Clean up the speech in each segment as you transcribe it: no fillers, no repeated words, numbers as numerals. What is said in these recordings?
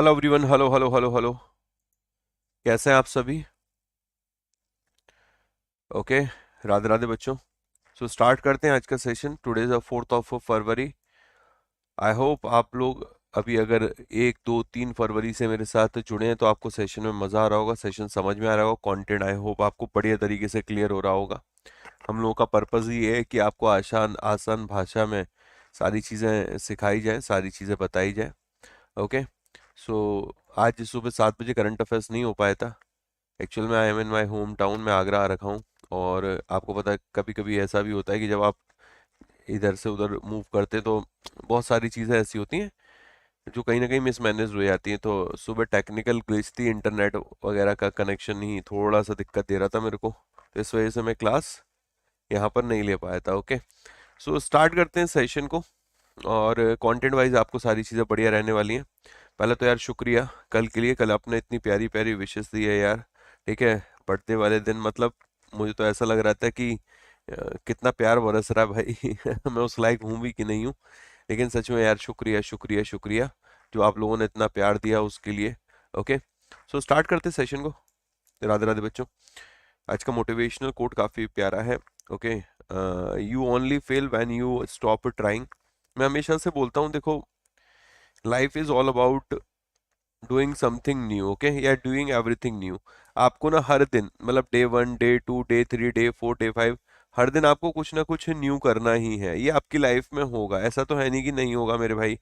Hello everyone. Hello hello hello hello. कैसे हैं आप सभी? ओके। राधे राधे बच्चों। सो स्टार्ट करते हैं आज का session. Today is 4 February. I hope आप लोग अभी अगर 1 2 3 फरवरी से मेरे साथ जुड़े हैं तो आपको सेशन में मज़ा आ रहा होगा, सेशन समझ में आ रहा होगा, कंटेंट आई होप आपको बढ़िया तरीके से क्लियर हो रहा होगा। हम लोगों का पर्पज़ ये है कि आपको आसान आसान भाषा में सारी चीज़ें सिखाई जाएं, सारी चीज़ें बताई जाएं। ओके। सो आज सुबह 7 बजे करंट अफेयर्स नहीं हो पाया था। एक्चुअल में I am in my home town में आगरा आ रखा हूँ। और आपको पता है कभी कभी ऐसा भी होता है कि जब आप इधर से उधर मूव करते हैं तो बहुत सारी चीज़ें ऐसी होती हैं जो कहीं ना कहीं मिसमैनेज हो जाती हैं। तो सुबह टेक्निकल ग्लिच थी, इंटरनेट वगैरह का कनेक्शन ही थोड़ा सा दिक्कत दे रहा था मेरे को, तो इस वजह से मैं क्लास यहाँ पर नहीं ले पाया था। ओके। सो स्टार्ट करते हैं सेशन को। और कंटेंट वाइज आपको सारी चीज़ें बढ़िया रहने वाली हैं। पहले तो यार शुक्रिया कल के लिए, कल आपने इतनी प्यारी प्यारी विशेस दी है यार। ठीक है। बर्थडे वाले दिन मतलब मुझे तो ऐसा लग रहा था कि कितना प्यार बरस रहा है भाई। मैं उस लायक हूँ भी कि नहीं हूँ। लेकिन सच में यार शुक्रिया शुक्रिया शुक्रिया जो आप लोगों ने इतना प्यार दिया उसके लिए। ओके। सो स्टार्ट करते सेशन को। राधे राधे बच्चों। आज का मोटिवेशनल कोट काफ़ी प्यारा है। Okay. You only fail when you stop trying. मैं हमेशा से बोलता हूँ, देखो, life is all about doing something new. Okay, या डूइंग एवरीथिंग न्यू। आपको ना हर दिन मतलब day 1 day 2 day 3 day 4 day 5 हर दिन आपको कुछ ना कुछ न्यू करना ही है। ये आपकी लाइफ में होगा, ऐसा तो है नहीं कि नहीं होगा मेरे भाई।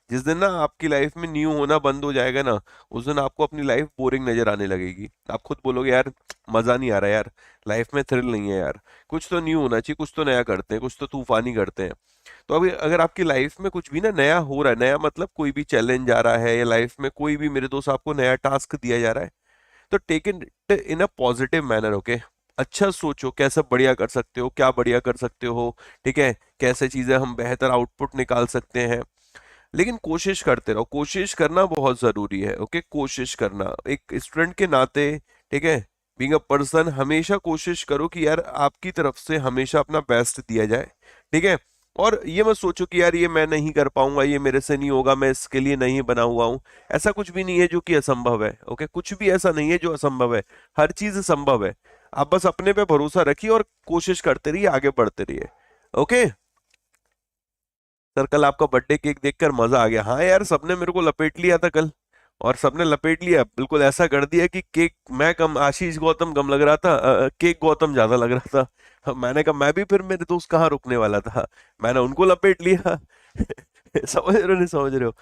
जिस दिन ना आपकी लाइफ में न्यू होना बंद हो जाएगा ना, उस दिन आपको अपनी लाइफ बोरिंग नजर आने लगेगी। आप खुद बोलोगे यार मजा नहीं आ रहा यार, लाइफ में थ्रिल नहीं है यार, कुछ तो न्यू होना चाहिए, कुछ तो नया करते हैं, कुछ तो तूफानी करते हैं। तो अभी अगर आपकी लाइफ में कुछ भी ना नया हो रहा है, नया मतलब कोई भी चैलेंज आ रहा है या लाइफ में कोई भी मेरे दोस्त आपको नया टास्क दिया जा रहा है, तो take it in a positive manner. Okay. अच्छा सोचो कैसे बढ़िया कर सकते हो, क्या बढ़िया कर सकते हो। ठीक है। कैसे चीजें हम बेहतर आउटपुट निकाल सकते हैं। लेकिन कोशिश करते रहो, कोशिश करना बहुत जरूरी है। ओके। कोशिश करना एक स्टूडेंट के नाते, ठीक है, बीइंग अ पर्सन, हमेशा कोशिश करो कि यार आपकी तरफ से हमेशा अपना बेस्ट दिया जाए। ठीक है। और ये मत सोचो कि यार ये मैं नहीं कर पाऊंगा, ये मेरे से नहीं होगा, मैं इसके लिए नहीं बना हुआ हूँ। ऐसा कुछ भी नहीं है जो कि असंभव है। ओके। कुछ भी ऐसा नहीं है जो असंभव है, हर चीज संभव है। आप बस अपने पे भरोसा रखिए और कोशिश करते रहिए, आगे बढ़ते रहिए। ओके। सर कल आपका बर्थडे केक देखकर मजा आ गया। हाँ यार, सबने मेरे को लपेट लिया था कल, और सबने लपेट लिया, बिल्कुल ऐसा कर दिया कि केक मैं कम, आशीष गौतम कम लग रहा था, केक गौतम ज्यादा लग रहा था। मैंने कहा मैं भी फिर मेरे दोस्त कहाँ रुकने वाला था, मैंने उनको लपेट लिया। समझ रहे हो नहीं समझ रहे हो?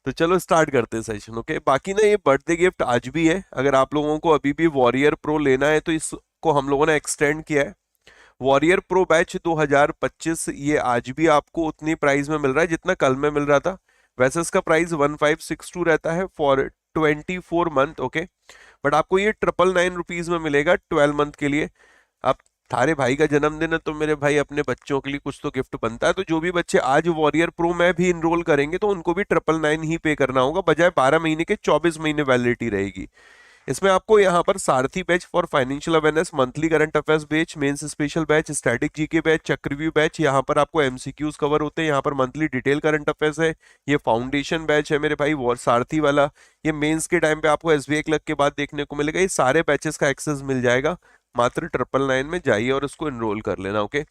तो चलो स्टार्ट करते हैं सेशन। ओके। बाकी ना ये बर्थडे गिफ्ट आज भी है, अगर आप लोगों को अभी भी वॉरियर प्रो लेना है तो इसको हम लोगों ने एक्सटेंड किया है। वॉरियर प्रो बैच 2025 ये आज भी आपको उतनी प्राइस में मिल रहा है जितना कल में मिल रहा था। वैसे इसका प्राइस 1562 रहता है फॉर 24 मंथ। ओके। बट आपको ये 999 रुपीज में मिलेगा 12 मंथ के लिए। अब थारे भाई का जन्मदिन है तो मेरे भाई अपने बच्चों के लिए कुछ तो गिफ्ट बनता है, तो जो भी बच्चे आज वॉरियर प्रो में भी इनरोल करेंगे तो उनको भी 999 ही पे करना होगा, बजाय 12 महीने के 24 महीने वैलिडिटी रहेगी। इसमें आपको यहाँ पर Sarathi batch for financial awareness, monthly current affairs batch, mains special batch, static GK batch, Chakravyuh batch, यहाँ पर आपको एमसीक्यूज कवर होते हैं, यहाँ पर मंथली डिटेल करंट अफेयर्स है। ये फाउंडेशन बैच है मेरे भाई वो सारथी वाला। ये मेंस के टाइम पे आपको एसबीआई क्लर्क के बाद देखने को मिलेगा। ये सारे बैचेस का एक्सेस मिल जाएगा, मात्र 999 में जाइए और उसको इनरोल कर लेना। ओके।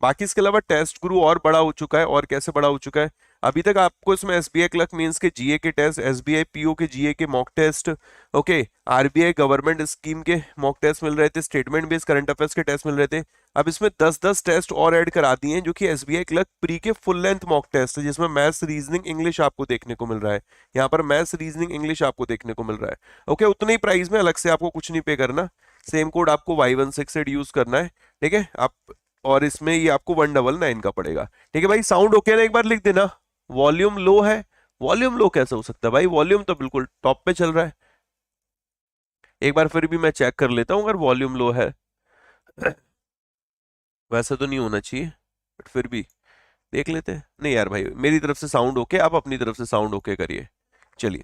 बाकी इसके अलावा टेस्ट गुरु और बड़ा हो चुका है, और कैसे बड़ा हो चुका है, अभी तक आपको इसमें एसबीआई क्लर्क मेंस के जीए के टेस्ट, एसबीआई पीओ के जीए के mock test, okay, RBI government scheme के मॉक टेस्ट मिल रहे थे, स्टेटमेंट बेस्ड करंट अफेयर्स के टेस्ट मिल रहे थे। अब इसमें 10-10 टेस्ट और ऐड करा दिए हैं जो कि एसबीआई क्लर्क प्री के फुल लेंथ मॉक टेस्ट है, जिसमें मैथ्स रीजनिंग इंग्लिश आपको देखने को मिल रहा है। यहाँ पर मैथ्स रीजनिंग इंग्लिश आपको देखने को मिल रहा है। ओके। उतने ही प्राइस में, अलग से आपको कुछ नहीं पे करना। सेम कोड आपको Y168 यूज करना है। ठीक है आप। और इसमें ये आपको 199 का पड़ेगा। ठीक है भाई, साउंड ओके ना? एक बार लिख देना। वॉल्यूम लो है। वॉल्यूम लो कैसे हो सकता है भाई, वॉल्यूम तो बिल्कुल टॉप पे चल रहा है। एक बार फिर भी मैं चेक कर लेता हूँ अगर वॉल्यूम लो है। वैसे तो नहीं होना चाहिए, बट फिर भी देख लेते हैं। नहीं यार भाई, मेरी तरफ से साउंड ओके, आप अपनी तरफ से साउंड ओके करिए। चलिए।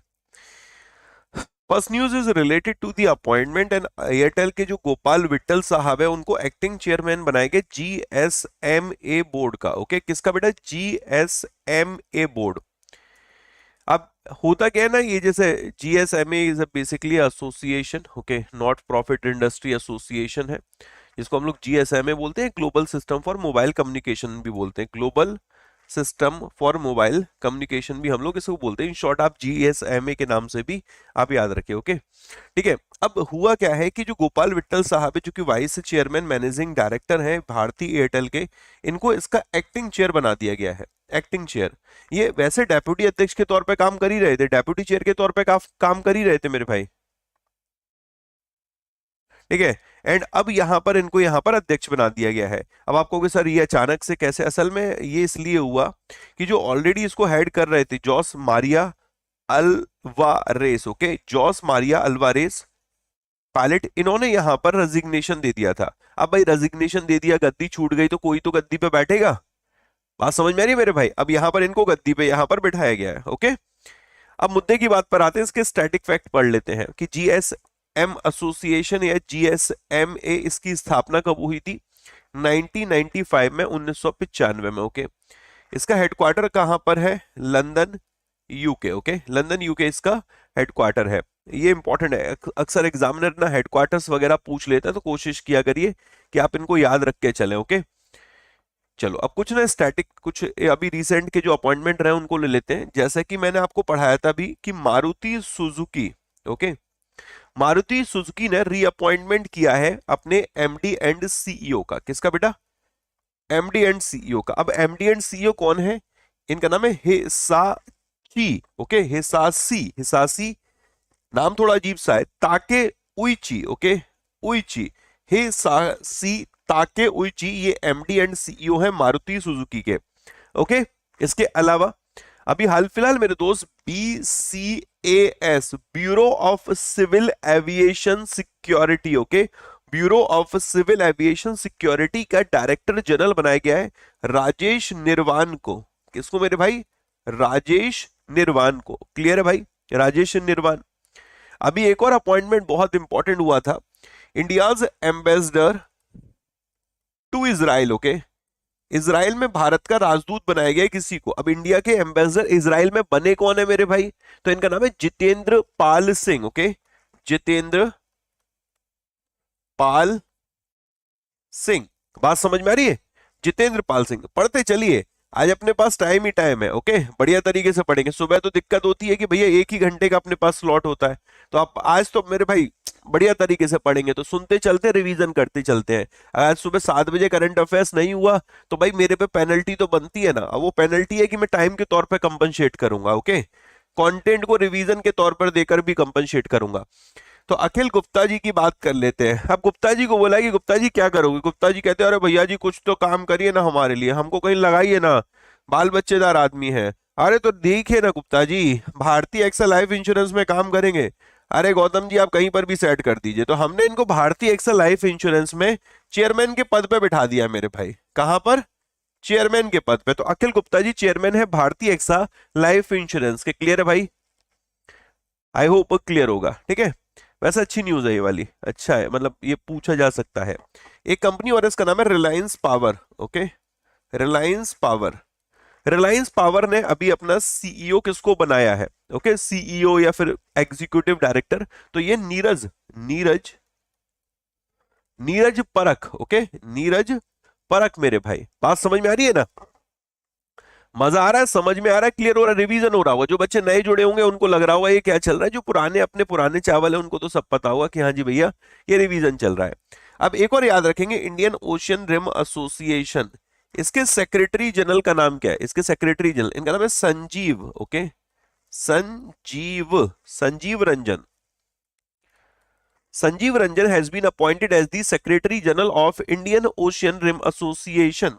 First news is related to the appointment and Airtel के जो गोपाल विट्टल साहब है उनको एक्टिंग चेयरमैन बनाए गए जीएसएमए बोर्ड का। ओके। किसका बेटा? GSMA board. अब होता क्या है ना, ये जैसे GSMA is basically association, okay, not profit industry association है, जिसको हम लोग जीएसएमए बोलते हैं, global system for mobile communication भी बोलते हैं, global system for mobile communication भी हम लोग इसको बोलते हैं। इन शॉर्ट आप जीएसएमए के नाम से भी आप याद रखें, ओके। ठीक है, अब हुआ क्या है कि जो गोपाल विट्ठल साहब है, जो कि वाइस चेयरमैन मैनेजिंग डायरेक्टर हैं भारती एयरटेल के, इनको इसका एक्टिंग चेयर बना दिया गया है, एक्टिंग चेयर। ये वैसे डेप्यूटी अध्यक्ष के तौर पे काम कर ही रहे थे, डेप्यूटी चेयर के तौर पे काम कर ही रहे थे मेरे भाई, ठीक है। एंड अब यहाँ पर इनको यहाँ पर अध्यक्ष बना दिया गया है। अब आप कहोगे सर ये अचानक से कैसे, असल में ये इसलिए हुआ कि जो ऑलरेडी इसको हेड कर रहे थे जॉस मारिया अल्वारेस, ओके, जॉस मारिया अल्वारेस पायलट, इन्होंने यहां पर रेजिग्नेशन दे दिया था। अब भाई रेजिग्नेशन दे दिया, गद्दी छूट गई, तो कोई तो गद्दी पे बैठेगा, बात समझ में आ रही है मेरे भाई। अब यहां पर इनको गद्दी पे यहां पर बिठाया गया है, ओके। अब मुद्दे की बात पर आते हैं, इसके स्टैटिक फैक्ट पढ़ लेते हैं कि जीएसएम एसोसिएशन या जीएसएमए, इसकी स्थापना कब हुई थी? 1995 में, 1995 में, ओके। इसका हेडक्वार्टर कहां पर है? London UK, okay, London UK इसका हेडक्वार्टर है। ये इंपॉर्टेंट है, अक्सर एग्जामिनर ना हेडक्वार्टर्स वगैरह पूछ लेता है, तो कोशिश किया करिए कि आप इनको याद रख के चलें, ओके। चलो अब कुछ ना स्टैटिक, कुछ अभी रिसेंट के जो अपॉइंटमेंट रहे उनको ले लेते हैं। जैसा कि मैंने आपको पढ़ाया था अभी कि Maruti Suzuki, okay, Maruti Suzuki ने रीअपॉइंटमेंट किया है अपने एमडी एंड सीईओ का। किसका बेटा? एमडी एंड सीईओ का। अब एमडी एंड सीईओ कौन है? इनका नाम है हिसाची, ओके, हिसासी, हिसासी, नाम थोड़ा अजीब सा है, ताके उइची, ओके, उइची, हिसासी ताके उइची, ये एमडी एंड सीईओ है मारुति सुजुकी के, ओके। इसके अलावा अभी हाल फिलहाल मेरे दोस्त BCAS, bureau of civil aviation security, okay, bureau of civil aviation security का डायरेक्टर जनरल बनाया गया है राजेश निर्वाण को। किसको मेरे भाई? राजेश निर्वाण को। क्लियर है भाई? राजेश निर्वाण। अभी एक और अपॉइंटमेंट बहुत इंपॉर्टेंट हुआ था, India's ambassador to Israel, okay, Israel में भारत का राजदूत बनाया गया है किसी को। अब इंडिया के एम्बेसडर इजराइल में बने कौन है मेरे भाई? तो इनका नाम है जितेंद्र पाल सिंह, ओके, जितेंद्र पाल सिंह। बात समझ में आ रही है? जितेंद्र पाल सिंह। पढ़ते चलिए, आज अपने पास टाइम ही टाइम है, ओके, बढ़िया तरीके से पढ़ेंगे। सुबह तो दिक्कत होती है कि भैया एक ही घंटे का अपने पास स्लॉट होता है, तो आप आज तो मेरे भाई बढ़िया तरीके से पढ़ेंगे, तो सुनते चलते रिवीजन करते चलते हैं। आज सुबह 7 बजे करंट अफेयर्स नहीं हुआ तो भाई मेरे पे पेनल्टी तो बनती है ना। अब वो पेनल्टी है कि मैं टाइम के तौर पर कंपनसेट करूंगा, ओके, कंटेंट को रिवीजन के तौर पर देकर भी कंपनसेट करूंगा। तो अखिल गुप्ता जी की बात कर लेते हैं। अब गुप्ता जी को बोला कि गुप्ता जी क्या करोगे? गुप्ता जी कहते हैं अरे भैया जी कुछ तो काम करिए ना हमारे लिए, हमको कहीं लगाइए ना, बाल बच्चेदार आदमी है। अरे तो देखिए ना गुप्ता जी, भारतीय एक्सल लाइफ इंश्योरेंस में काम करेंगे। अरे गौतम जी आप कहीं पर भी सेट कर दीजिए। तो हमने इनको भारतीय एक्सल लाइफ इंश्योरेंस में चेयरमैन के पद पे बिठा दिया मेरे भाई। कहां पर? चेयरमैन के पद पे। तो अखिल गुप्ता जी चेयरमैन है भारतीय एक्सा लाइफ इंश्योरेंस के। क्लियर है भाई? आई होप क्लियर होगा, ठीक है। वैसे अच्छी न्यूज है ये वाली, अच्छा है, मतलब ये पूछा जा सकता है। एक कंपनी और इसका नाम है Reliance power, okay, Reliance power. Reliance power ने अभी अपना सीईओ किसको बनाया है? ओके, सीईओ या फिर एग्जीक्यूटिव डायरेक्टर, तो ये नीरज, नीरज, नीरज परख, ओके, नीरज परख मेरे भाई। बात समझ में आ रही है ना? मजा आ रहा है? समझ में आ रहा है? क्लियर हो रहा है? रिवीजन हो रहा होगा। जो बच्चे नए जुड़े होंगे उनको लग रहा होगा ये क्या चल रहा है, जो पुराने अपने पुराने चावल है उनको तो सब पता होगा कि हाँ जी भैया ये रिवीजन चल रहा है। अब एक और याद रखेंगे, इंडियन ओशियन रिम एसोसिएशन, इसके सेक्रेटरी जनरल का नाम क्या है? इसके सेक्रेटरी जनरल, इनका नाम है Sanjeev, okay, Sanjeev, Sanjeev Ranjan. Sanjeev Ranjan has been appointed as the secretary general of Indian Ocean Rim Association.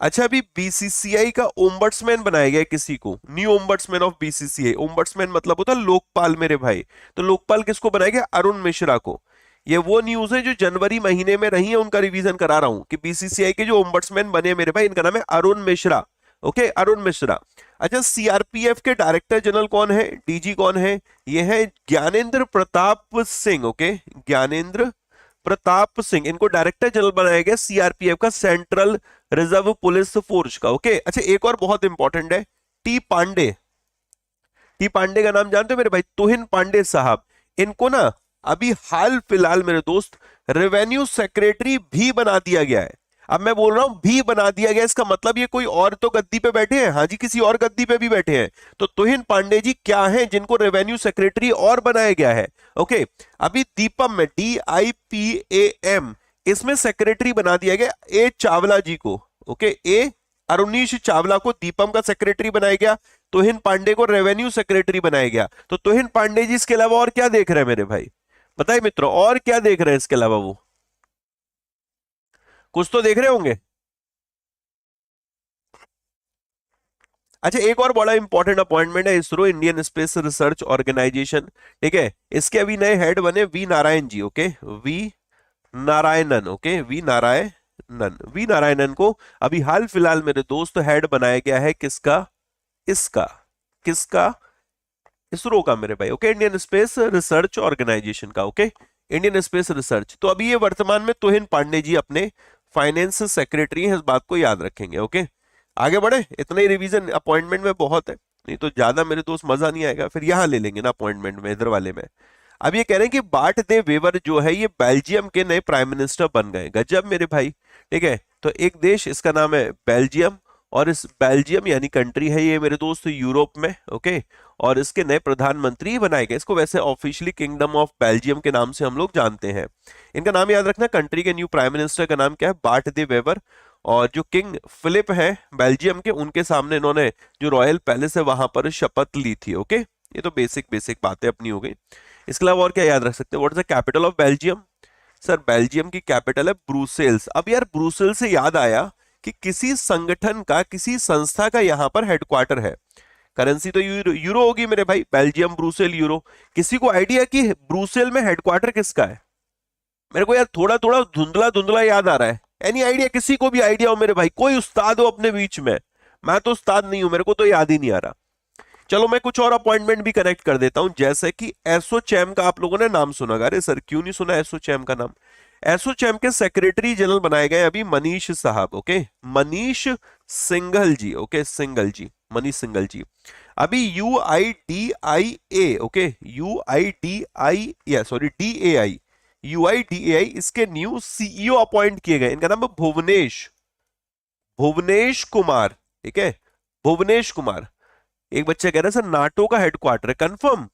अच्छा, अभी बीसीसीआई का ओम्बड्समैन बनाया गया है किसी को, new ombudsman of BCCI. Ombudsman मतलब होता है लोकपाल मेरे भाई। तो लोकपाल किसको बनाया गया? अरुण मिश्रा को। ये वो न्यूज है जो जनवरी महीने में रही है, उनका रिवीजन करा रहा हूं कि बीसीसीआई के जो ओम्बड्समैन बने मेरे भाई, इनका नाम है अरुण मिश्रा, ओके, अरुण मिश्रा। अच्छा, सीआरपीएफ के डायरेक्टर जनरल कौन है? डीजी कौन है? ये है ज्ञानेंद्र प्रताप सिंह, ओके, ज्ञानेंद्र प्रताप सिंह। इनको डायरेक्टर जनरल बनाया गया सीआरपीएफ का, सेंट्रल रिजर्व पुलिस फोर्स का, ओके। अच्छा, एक और बहुत इंपॉर्टेंट है, टी पांडे, टी पांडे का नाम जानते हो मेरे भाई, तुहिन पांडे साहब। इनको ना अभी हाल फिलहाल मेरे दोस्त रेवेन्यू सेक्रेटरी भी बना दिया गया है। अब मैं बोल रहा हूं भी बना दिया गया, इसका मतलब ये कोई और तो गद्दी पे बैठे हैं, हाँ जी किसी और गद्दी पे भी बैठे हैं। तो तुहिन पांडे जी क्या हैं जिनको रेवेन्यू सेक्रेटरी और बनाया गया है। ओके, अभी दीपम में DIPAM इसमें सेक्रेटरी बना दिया गया ए चावला जी को। ओके, ए अरुणीश चावला को दीपम का सेक्रेटरी बनाया गया, तुहिन पांडे को रेवेन्यू सेक्रेटरी बनाया गया। तो तुहिन पांडे जी इसके अलावा और क्या देख रहे हैं मेरे भाई, बताइए मित्रों, और क्या देख रहे हैं इसके अलावा? वो कुछ तो देख रहे होंगे। अच्छा, एक और बड़ा इंपॉर्टेंट अपॉइंटमेंट है, ISRO Indian space research Organisation. ठीक है, इसके अभी नए हेड बने V Narayan ji. Okay, V Narayanan. Okay, V Narayanan को अभी हाल फिलहाल मेरे दोस्त हेड बनाया गया है, किसका? इसका, किसका? इसरो का मेरे भाई। Okay, Indian space research organisation का। Okay, Indian space research. तो अभी ये वर्तमान में तुहिन पांडे जी अपने फाइनेंस सेक्रेटरी हैं, इस बात को याद रखेंगे। ओके, आगे बढ़े, इतना ही रिवीजन अपॉइंटमेंट में बहुत है, नहीं तो ज्यादा मेरे दोस्त मजा नहीं आएगा, फिर यहां ले लेंगे ना अपॉइंटमेंट में, इधर वाले में। अब ये कह रहे हैं कि बाट दे वेवर जो है ये बेल्जियम के नए प्राइम मिनिस्टर बन गए। गजब मेरे भाई। ठीक है, तो एक देश इसका नाम है बेल्जियम, और इस बेल्जियम यानी कंट्री है ये मेरे दोस्त यूरोप में। ओके, और इसके नए प्रधानमंत्री बनाए गए। इसको वैसे ऑफिशियली किंगडम ऑफ बेल्जियम के नाम से हम लोग जानते हैं। इनका नाम याद रखना, कंट्री के न्यू प्राइम मिनिस्टर का नाम क्या है? बाट दे वेवर। और जो किंग फिलिप है बेल्जियम के, उनके सामने इन्होंने जो रॉयल पैलेस है वहां पर शपथ ली थी। ओके, ये तो बेसिक बेसिक बातें अपनी हो गई। इसके अलावा और क्या याद रख सकते हैं? What is the capital of Belgium? Sir Belgium की कैपिटल है ब्रुसेल्स। अब यार ब्रुसेल्स से याद आया कि किसी संगठन का, किसी संस्था का यहां पर हेडक्वार्टर है। करेंसी तो यूरो होगी मेरे भाई, बेल्जियम ब्रुसेल यूरो। किसी को आइडिया कि ब्रुसेल में हेडक्वार्टर किसका है? मेरे को यार थोड़ा थोड़ा धुंधला धुंधला याद आ रहा है। Any idea? किसी को भी आइडिया हो मेरे भाई, कोई उस्ताद हो अपने बीच में? मैं तो उस्ताद नहीं हूं, मेरे को तो याद ही नहीं आ रहा। चलो मैं कुछ और अपॉइंटमेंट भी कनेक्ट कर देता हूं, जैसे कि एसोचैम का आप लोगों ने नाम सुना? अरे सर क्यों नहीं सुना एसोचैम का नाम? एसोचैम के सेक्रेटरी जनरल बनाए गए अभी मनीष साहब। ओके, मनीष सिंघल जी। ओके, सिंघल जी, मनीष सिंघल जी। अभी UIDIA, ओके, UIDI या सॉरी DAI, UIDAI इसके न्यू CEO अपॉइंट किए गए। इनका नाम है भुवनेश, भुवनेश कुमार। ठीक है, भुवनेश कुमार। एक बच्चा कह रहा है सर नाटो का हेडक्वार्टर है, कंफर्म?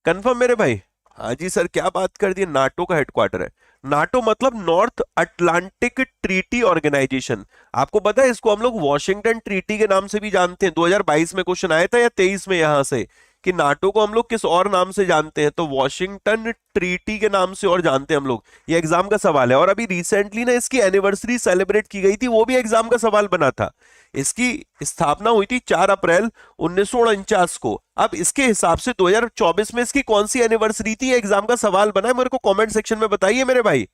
कंफर्म मेरे भाई? हाँ जी सर, क्या बात कर दी, नाटो का हेडक्वार्टर है। नाटो मतलब नॉर्थ अटलांटिक ट्रीटी ऑर्गेनाइजेशन। आपको पता है इसको हम लोग वॉशिंगटन ट्रीटी के नाम से भी जानते हैं। 2022 में क्वेश्चन आया था या 23 में यहां से, कि नाटो को हम लोग किस और नाम से जानते हैं, तो वॉशिंगटन ट्रीटी के नाम से और जानते हैं हम लोग। ये एग्जाम का सवाल है, और अभी रिसेंटली ना इसकी एनिवर्सरी सेलिब्रेट की गई थी, वो भी एग्जाम का सवाल बना था। इसकी स्थापना हुई थी 4 अप्रैल 1949 को। अब इसके हिसाब से 2024 में इसकी कौन सी एनिवर्सरी थी, एग्जाम का सवाल बना है। मेरे को कमेंट सेक्शन में बताइए मेरे भाई,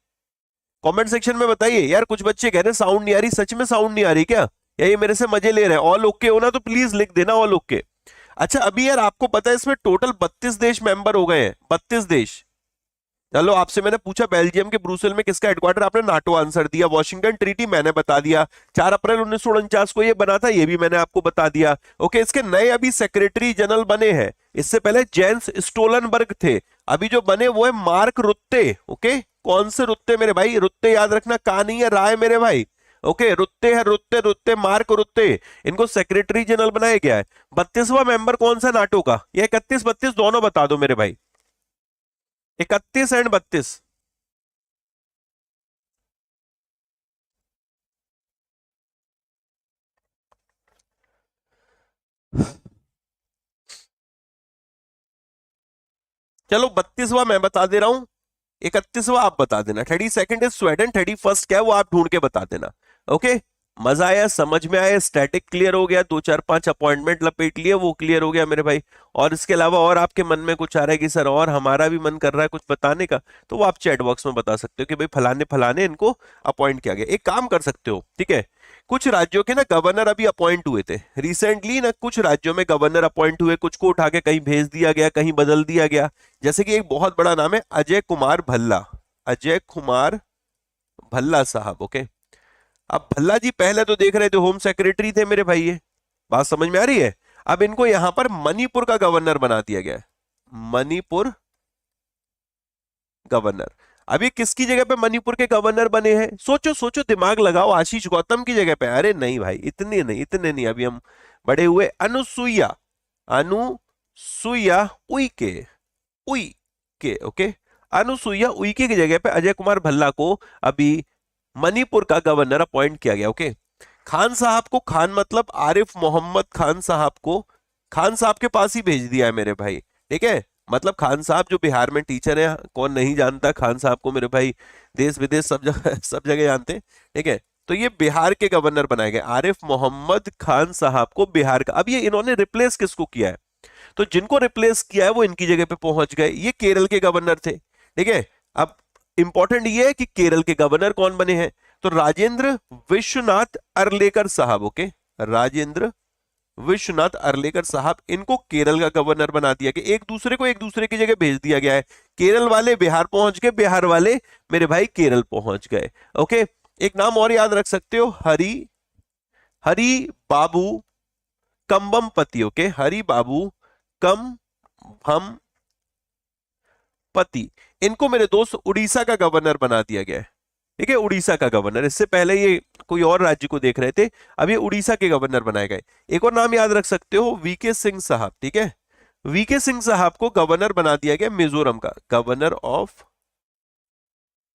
कमेंट सेक्शन में बताइए। यार कुछ बच्चे कह रहे हैं साउंड नहीं आ रही, सच में साउंड नहीं आ रही क्या, या ये मेरे से मजे ले रहे हैं? ऑल ओके हो ना तो प्लीज लिख देना ऑल ओके। अच्छा, अभी यार आपको पता है इसमें टोटल 32 देश मेंबर हो गए हैं, 32 देश। चलो आपसे मैंने पूछा बेल्जियम के ब्रुसेल में किसका हेडक्वार्टर, आपने नाटो आंसर दिया। वॉशिंगटन ट्रीटी मैंने बता दिया, 4 अप्रैल 1949 को ये बना था, ये भी मैंने आपको बता दिया। ओके, इसके नए अभी सेक्रेटरी जनरल बने हैं, इससे पहले जेंस स्टोलनबर्ग थे, अभी जो बने वो है मार्क रुत्ते। ओके, कौन से रुत्ते मेरे भाई? रुत्ते याद रखना, का नहीं है, राय मेरे भाई। ओके, रुत्ते है, रुत्ते रुत्ते, मार्क रुत्ते, इनको सेक्रेटरी जनरल बनाया गया है। 32वां मेंबर कौन सा नाटो का? ये 31 32 दोनों बता दो मेरे भाई, 31 एंड 32। चलो 32वां मैं बता दे रहा हूं, 31वां आप बता देना। 32nd इज स्वीडन, 31st क्या है वो आप ढूंढ के बता देना। ओके, मजा आया, समझ में आया, स्टैटिक क्लियर हो गया, 2 4 5 अपॉइंटमेंट लपेट लिए, वो क्लियर हो गया मेरे भाई। और इसके अलावा और आपके मन में कुछ आ रहा है कि सर और हमारा भी मन कर रहा है कुछ बताने का, तो वो आप चैट बॉक्स में बता सकते हो कि भाई फलाने फलाने इनको अपॉइंट किया गया। एक काम कर सकते हो, ठीक है, कुछ राज्यों के ना गवर्नर अभी अपॉइंट हुए थे रिसेंटली ना, कुछ राज्यों में गवर्नर अपॉइंट हुए, कुछ को उठा के कहीं भेज दिया गया, कहीं बदल दिया गया। जैसे कि एक बहुत बड़ा नाम है अजय कुमार भल्ला, अजय कुमार भल्ला साहब। ओके, अब भल्ला जी पहले तो देख रहे थे होम सेक्रेटरी थे मेरे भाई, ये बात समझ में आ रही है। अब इनको यहां पर मणिपुर का गवर्नर बना दिया गया है, मणिपुर गवर्नर। अब ये किसकी जगह पे मणिपुर के गवर्नर बने हैं? सोचो सोचो, दिमाग लगाओ। आशीष गौतम की जगह पे? अरे नहीं भाई, इतने नहीं, इतने नहीं, अभी हम बड़े हुए। अनुसुईया, अनुसुईया उइके, उइके, ओके। अनुसुईया उइके की जगह पे अजय कुमार भल्ला को अभी मणिपुर का गवर्नर अपॉइंट किया गया, ओके। खान साहब को, खान मतलब आरिफ मोहम्मद खान साहब को खान साहब के पास ही भेज दिया है मेरे भाई, ठीक है। मतलब खान साहब जो बिहार में टीचर है, कौन नहीं जानता खान साहब को मेरे भाई, देश विदेश सब जगह सब जगह जानते हैं, ठीक है। तो ये बिहार के गवर्नर बनाए गए, आरिफ मोहम्मद खान साहब को बिहार का। अब ये इन्होंने रिप्लेस किसको किया है? तो जिनको रिप्लेस किया है वो इनकी जगह पे पहुंच गए, ये केरल के गवर्नर थे, ठीक है। अब इंपॉर्टेंट ये है कि केरल के गवर्नर कौन बने हैं? तो राजेंद्र विश्वनाथ अर्लेकर साहब, ओके। राजेंद्र विश्वनाथ अर्लेकर साहब, इनको केरल का गवर्नर बना दिया गया। एक दूसरे को एक दूसरे की जगह भेज दिया गया है। केरल वाले बिहार पहुंच गए, बिहार वाले मेरे भाई केरल पहुंच गए, ओके। एक नाम और याद रख सकते हो, हरि हरि बाबू कंबमपति, ओके। हरि बाबू कम हम पति, इनको मेरे दोस्त उड़ीसा का गवर्नर बना दिया गया है, ठीक है। उड़ीसा का गवर्नर, इससे पहले ये कोई और राज्य को देख रहे थे, अब ये उड़ीसा के गवर्नर बनाए गए। एक और नाम याद रख सकते हो, वीके सिंह साहब, ठीक है। वीके सिंह साहब को गवर्नर बना दिया गया मिजोरम का, गवर्नर ऑफ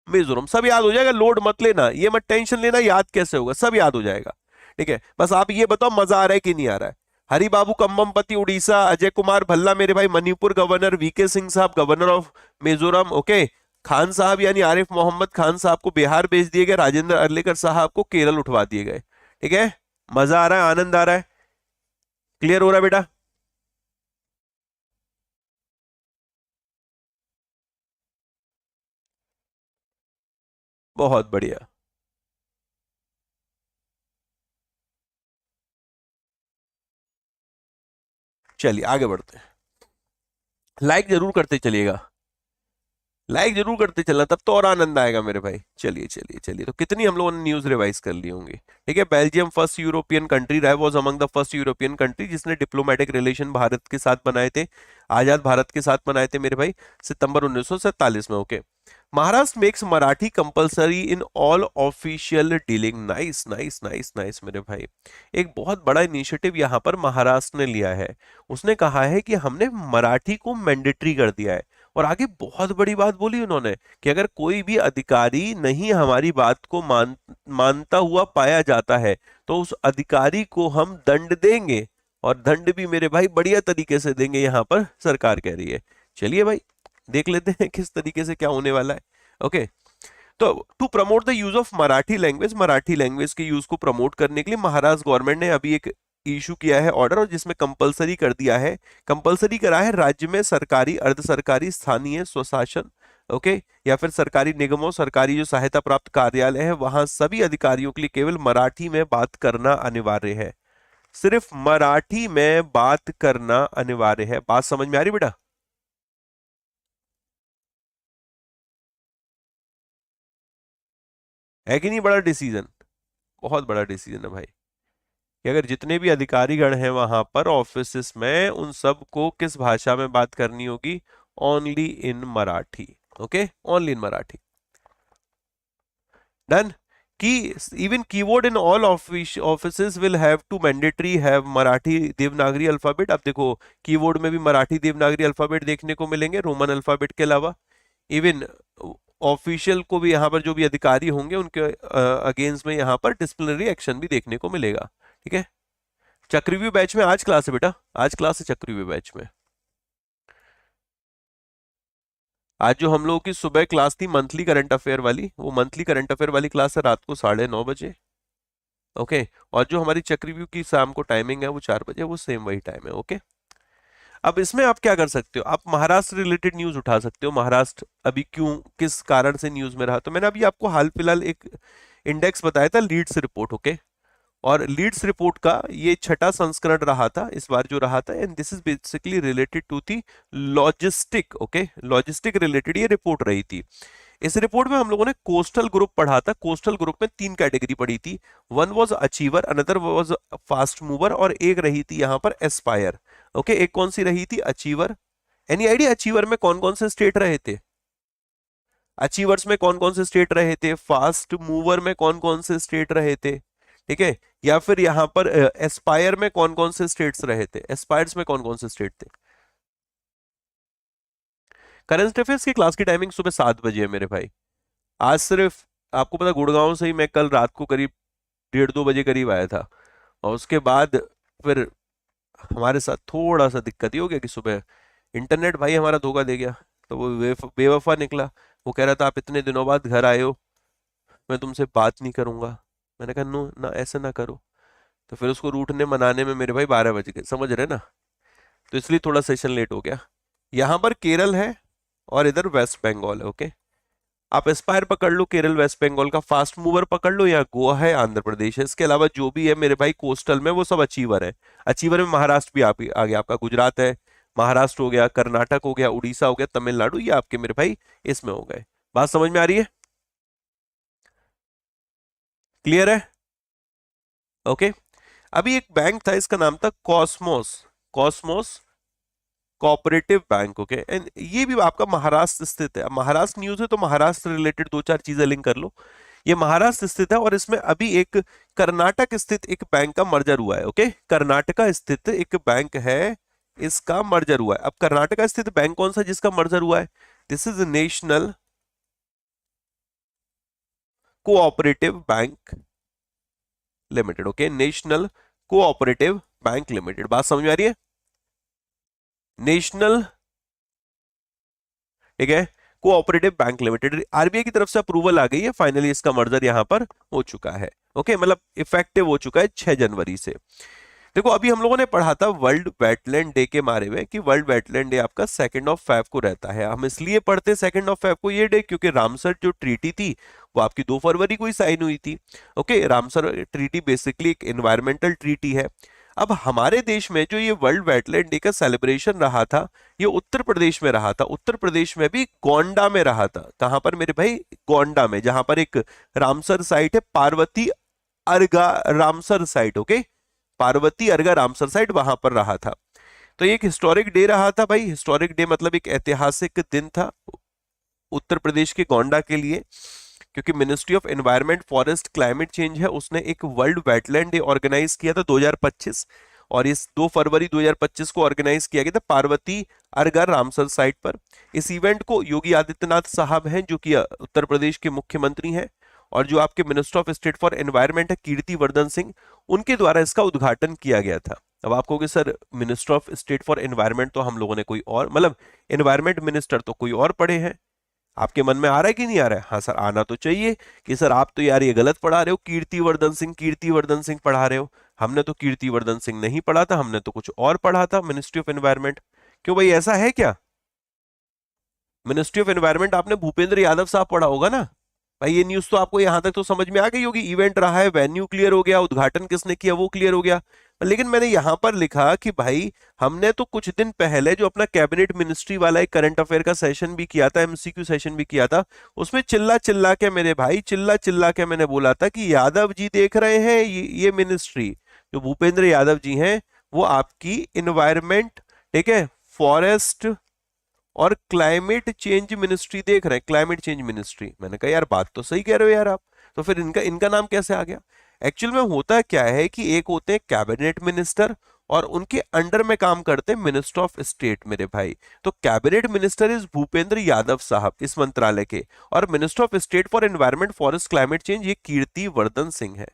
मिजोरम। सब याद हो जाएगा, लोड मत लेना, ये मत टेंशन लेना याद कैसे होगा, सब याद हो जाएगा, ठीक है। बस आप ये बताओ मजा आ रहा है कि नहीं आ रहा है? हरि बाबू कंबमपति उड़ीसा, अजय कुमार भल्ला मेरे भाई मणिपुर गवर्नर, वीके सिंह साहब governor of Mizoram, okay. Khan साहब यानी आरिफ मोहम्मद खान साहब को बिहार भेज दिए गए, राजेंद्र अर्लेकर साहब को केरल उठवा दिए गए, ठीक है। मजा आ रहा है, आनंद आ रहा है, क्लियर हो रहा है बेटा? बहुत बढ़िया। चलिए आगे बढ़ते हैं। लाइक जरूर करते चलिएगा, लाइक जरूर करते चलना, तब तो और आनंद आएगा मेरे भाई। चलिए चलिए चलिए, तो कितनी हम लोगों ने न्यूज रिवाइज कर ली होंगी, ठीक है। बेल्जियम फर्स्ट यूरोपियन कंट्री रहा, was among the first European country जिसने डिप्लोमेटिक रिलेशन भारत के साथ बनाए थे, आजाद भारत के साथ बनाए थे मेरे भाई, सितंबर 1947 में, okay. Maharashtra makes Marathi compulsory in all official dealing, nice nice nice nice मेरे भाई। एक बहुत बड़ा इनिशिएटिव यहाँ पर महाराष्ट्र ने लिया है, उसने कहा है कि हमने मराठी को मैंडेटरी कर दिया है। और आगे बहुत बड़ी बात बोली उन्होंने कि अगर कोई भी अधिकारी नहीं हमारी बात को मानता हुआ पाया जाता है तो उस अधिकारी को हम दंड देंगे, और दंड भी मेरे भाई बढ़िया तरीके से देंगे, यहाँ पर सरकार कह रही है। चलिए भाई देख लेते हैं किस तरीके से क्या होने वाला है, ओके। तो to promote the use of Marathi language, Marathi language के यूज को प्रमोट करने के लिए महाराष्ट्र गवर्नमेंट ने अभी एक इशू किया है ऑर्डर, और जिसमें कंपलसरी कर दिया है, कंपलसरी करा है राज्य में सरकारी, अर्ध सरकारी, स्थानीय स्वशासन, ओके, या फिर सरकारी निगमों, सरकारी जो सहायता प्राप्त कार्यालय है, वहां सभी अधिकारियों के लिए केवल मराठी में बात करना अनिवार्य है। सिर्फ मराठी में बात करना अनिवार्य है। बात समझ में आ रही बेटा? है कि नहीं बड़ा डिसीजन? बहुत बड़ा डिसीजन है भाई, कि अगर जितने भी अधिकारीगण हैं वहां पर ऑफिस में, उन सब को किस भाषा में बात करनी होगी? Only in Marathi, okay, only in Marathi. Done. की even keyboard in all offices will have to mandatory have Marathi Devanagari alphabet. अब देखो कीबोर्ड में भी मराठी देवनागरी अल्फाबेट देखने को मिलेंगे रोमन अल्फाबेट के अलावा। इवन ऑफिशियल को भी, यहाँ पर जो भी अधिकारी होंगे उनके अगेंस्ट में यहाँ पर डिसिप्लिनरी एक्शन भी देखने को मिलेगा, ठीक है। चक्रव्यूह बैच में आज क्लास है बेटा, आज क्लास है चक्रव्यूह बैच में। आज जो हम लोगों की सुबह क्लास थी मंथली करंट अफेयर वाली, वो मंथली करंट अफेयर वाली क्लास है रात को 9:30 बजे, ओके। और जो हमारी चक्रव्यूह की शाम को टाइमिंग है वो 4 बजे, वो सेम वही टाइम है, ओके। अब इसमें आप क्या कर सकते हो? आप महाराष्ट्र रिलेटेड न्यूज उठा सकते हो, महाराष्ट्र अभी क्यों किस कारण से न्यूज में रहा। तो मैंने अभी आपको हाल फिलहाल एक इंडेक्स बताया था, लीड्स रिपोर्ट, ओके। और लीड्स रिपोर्ट का ये छठा संस्करण रहा था इस बार जो रहा था, and this is basically related to the logistic, okay, logistic रिलेटेड ये रिपोर्ट रही थी। इस रिपोर्ट में हम लोगों ने कोस्टल ग्रुप पढ़ा था। कोस्टल ग्रुप में 3 कैटेगरी पढ़ी थी। One was achiever, another was fast mover, और एक रही थी यहाँ पर एस्पायर। ओके, एक कौन सी रही थी? अचीवर। एनी आइडिया अचीवर में कौन कौन से स्टेट रहे थे? अचीवर्स में कौन कौन से स्टेट रहे थे? फास्ट मूवर में कौन कौन से स्टेट रहे थे? ठीक है, या फिर यहां पर एस्पायर में कौन कौन से स्टेट्स रहे थे? एस्पायर्स में कौन कौन से स्टेट थे? करंट अफेयर्स की क्लास की टाइमिंग सुबह 7 बजे है मेरे भाई। आज सिर्फ आपको पता, गुड़गांव से ही मैं कल रात को करीब 1:30-2 बजे करीब आया था, और उसके बाद फिर हमारे साथ थोड़ा सा दिक्कत ही हो गया कि सुबह इंटरनेट भाई हमारा धोखा दे गया। तो वो बेवफा निकला। वो कह रहा था आप इतने दिनों बाद घर आए हो, मैं तुमसे बात नहीं करूंगा। मैंने कहा नो ना, ऐसे ना करो। तो फिर उसको रूठने मनाने में मेरे भाई 12 बज गए, समझ रहे ना। तो इसलिए थोड़ा सेशन लेट हो गया। यहाँ पर केरल है और इधर वेस्ट बंगाल है। ओके, आप एस्पायर पकड़ लो, केरल वेस्ट बंगाल का। फास्ट मूवर पकड़ लो, या गोवा है, आंध्र प्रदेश है। इसके अलावा जो भी है मेरे भाई कोस्टल में, वो सब अचीवर है। अचीवर में महाराष्ट्र भी आप आ गया, आपका गुजरात है, महाराष्ट्र हो गया, कर्नाटक हो गया, उड़ीसा हो गया, तमिलनाडु, ये आपके मेरे भाई इसमें हो गए। बात समझ में आ रही है? क्लियर है? ओके। अभी एक बैंक था, इसका नाम था Cosmos. Cosmos cooperative bank. Okay, and ये भी आपका महाराष्ट्र स्थित है। अब महाराष्ट्र न्यूज है तो महाराष्ट्र रिलेटेड 2-4 चीजें लिंक कर लो। ये महाराष्ट्र स्थित है, और इसमें अभी एक कर्नाटक स्थित एक बैंक का मर्जर हुआ है। ओके, कर्नाटका स्थित एक बैंक है, इसका मर्जर हुआ है। अब कर्नाटका स्थित बैंक कौन सा जिसका मर्जर हुआ है? This is national cooperative bank limited. Okay, national cooperative bank limited. बात समझ में आ रही है? नेशनल, ठीक है, कोऑपरेटिव बैंक लिमिटेड। आरबीआई की तरफ से अप्रूवल आ गई है, फाइनली इसका मर्जर यहां पर हो चुका है। ओके, मतलब इफेक्टिव हो चुका है 6 जनवरी से। देखो, अभी हम लोगों ने पढ़ा था वर्ल्ड वेटलैंड डे के बारे में, कि वर्ल्ड वेटलैंड डे आपका 2 फेब को रहता है। हम इसलिए पढ़ते 2 फेब को ये डे, क्योंकि रामसर जो ट्रीटी थी वो आपकी 2 फरवरी को ही साइन हुई थी। ओके, रामसर ट्रीटी बेसिकली एक एनवायरमेंटल ट्रीटी है। अब हमारे देश में जो ये वर्ल्ड वेटलैंड डे का सेलिब्रेशन रहा था, ये उत्तर प्रदेश में रहा था। उत्तर प्रदेश में भी गोंडा में रहा था। कहां पर मेरे भाई? गोंडा में, जहां पर एक रामसर साइट है, Parvati अर्गा Ramsar site. Okay, Parvati अर्गा Ramsar site, वहां पर रहा था। तो ये एक हिस्टोरिक डे रहा था भाई। हिस्टोरिक डे मतलब एक ऐतिहासिक दिन था उत्तर प्रदेश के गोंडा के लिए, क्योंकि ministry of environment, forest, climate change है, उसने एक वर्ल्ड वेटलैंड डे ऑर्गेनाइज किया था 2025। और इस 2 फरवरी 2025 को ऑर्गेनाइज किया गया था पार्वती अर्गा रामसर साइट पर। इस इवेंट को योगी आदित्यनाथ साहब हैं, जो कि उत्तर प्रदेश के मुख्यमंत्री हैं, और जो आपके minister of state for environment है कीर्ति वर्धन सिंह, उनके द्वारा इसका उद्घाटन किया गया था। अब आप कहोगे sir minister of state for environment तो हम लोगों ने कोई और, मतलब एनवायरनमेंट मिनिस्टर तो कोई और पढ़े हैं। आपके मन में आ रहा है कि नहीं आ रहा है? हाँ सर, आना तो चाहिए कि सर आप तो यार ये गलत पढ़ा रहे हो, कीर्तिवर्धन सिंह, कीर्तिवर्धन सिंह पढ़ा रहे हो। हमने तो कीर्तिवर्धन सिंह नहीं पढ़ा था, हमने तो कुछ और पढ़ा था, मिनिस्ट्री ऑफ एनवायरनमेंट। क्यों भाई, ऐसा है क्या? मिनिस्ट्री ऑफ एनवायरनमेंट आपने भूपेंद्र यादव साहब पढ़ा होगा ना भाई। ये न्यूज तो आपको यहां तक तो समझ में आ गई होगी। इवेंट रहा है, वेन्यू क्लियर हो गया, उद्घाटन किसने किया वो क्लियर हो गया। लेकिन मैंने यहां पर लिखा कि भाई हमने तो कुछ दिन पहले जो अपना कैबिनेट मिनिस्ट्री वाला एक करंट अफेयर का सेशन भी किया था, एमसीक्यू सेशन भी किया था, उसमें चिल्ला चिल्ला के मेरे भाई, चिल्ला चिल्ला के मैंने बोला था कि यादव जी देख रहे हैं, ये मिनिस्ट्री जो भूपेंद्र यादव जी हैं, वो आपकी इन्वायरमेंट, ठीक है, फॉरेस्ट और क्लाइमेट चेंज मिनिस्ट्री देख रहे हैं, क्लाइमेट चेंज मिनिस्ट्री। मैंने कहा यार बात तो सही कह रहे हो यार आप, तो फिर इनका इनका नाम कैसे आ गया? एक्चुअल में होता क्या है कि एक होते हैं कैबिनेट मिनिस्टर, और उनके अंडर में काम करते हैं मिनिस्टर ऑफ स्टेट मेरे भाई। तो cabinet minister is Bhupendra Yadav साहब इस मंत्रालय के, और minister of state for environment, forest, climate change ये कीर्ति वर्धन सिंह है।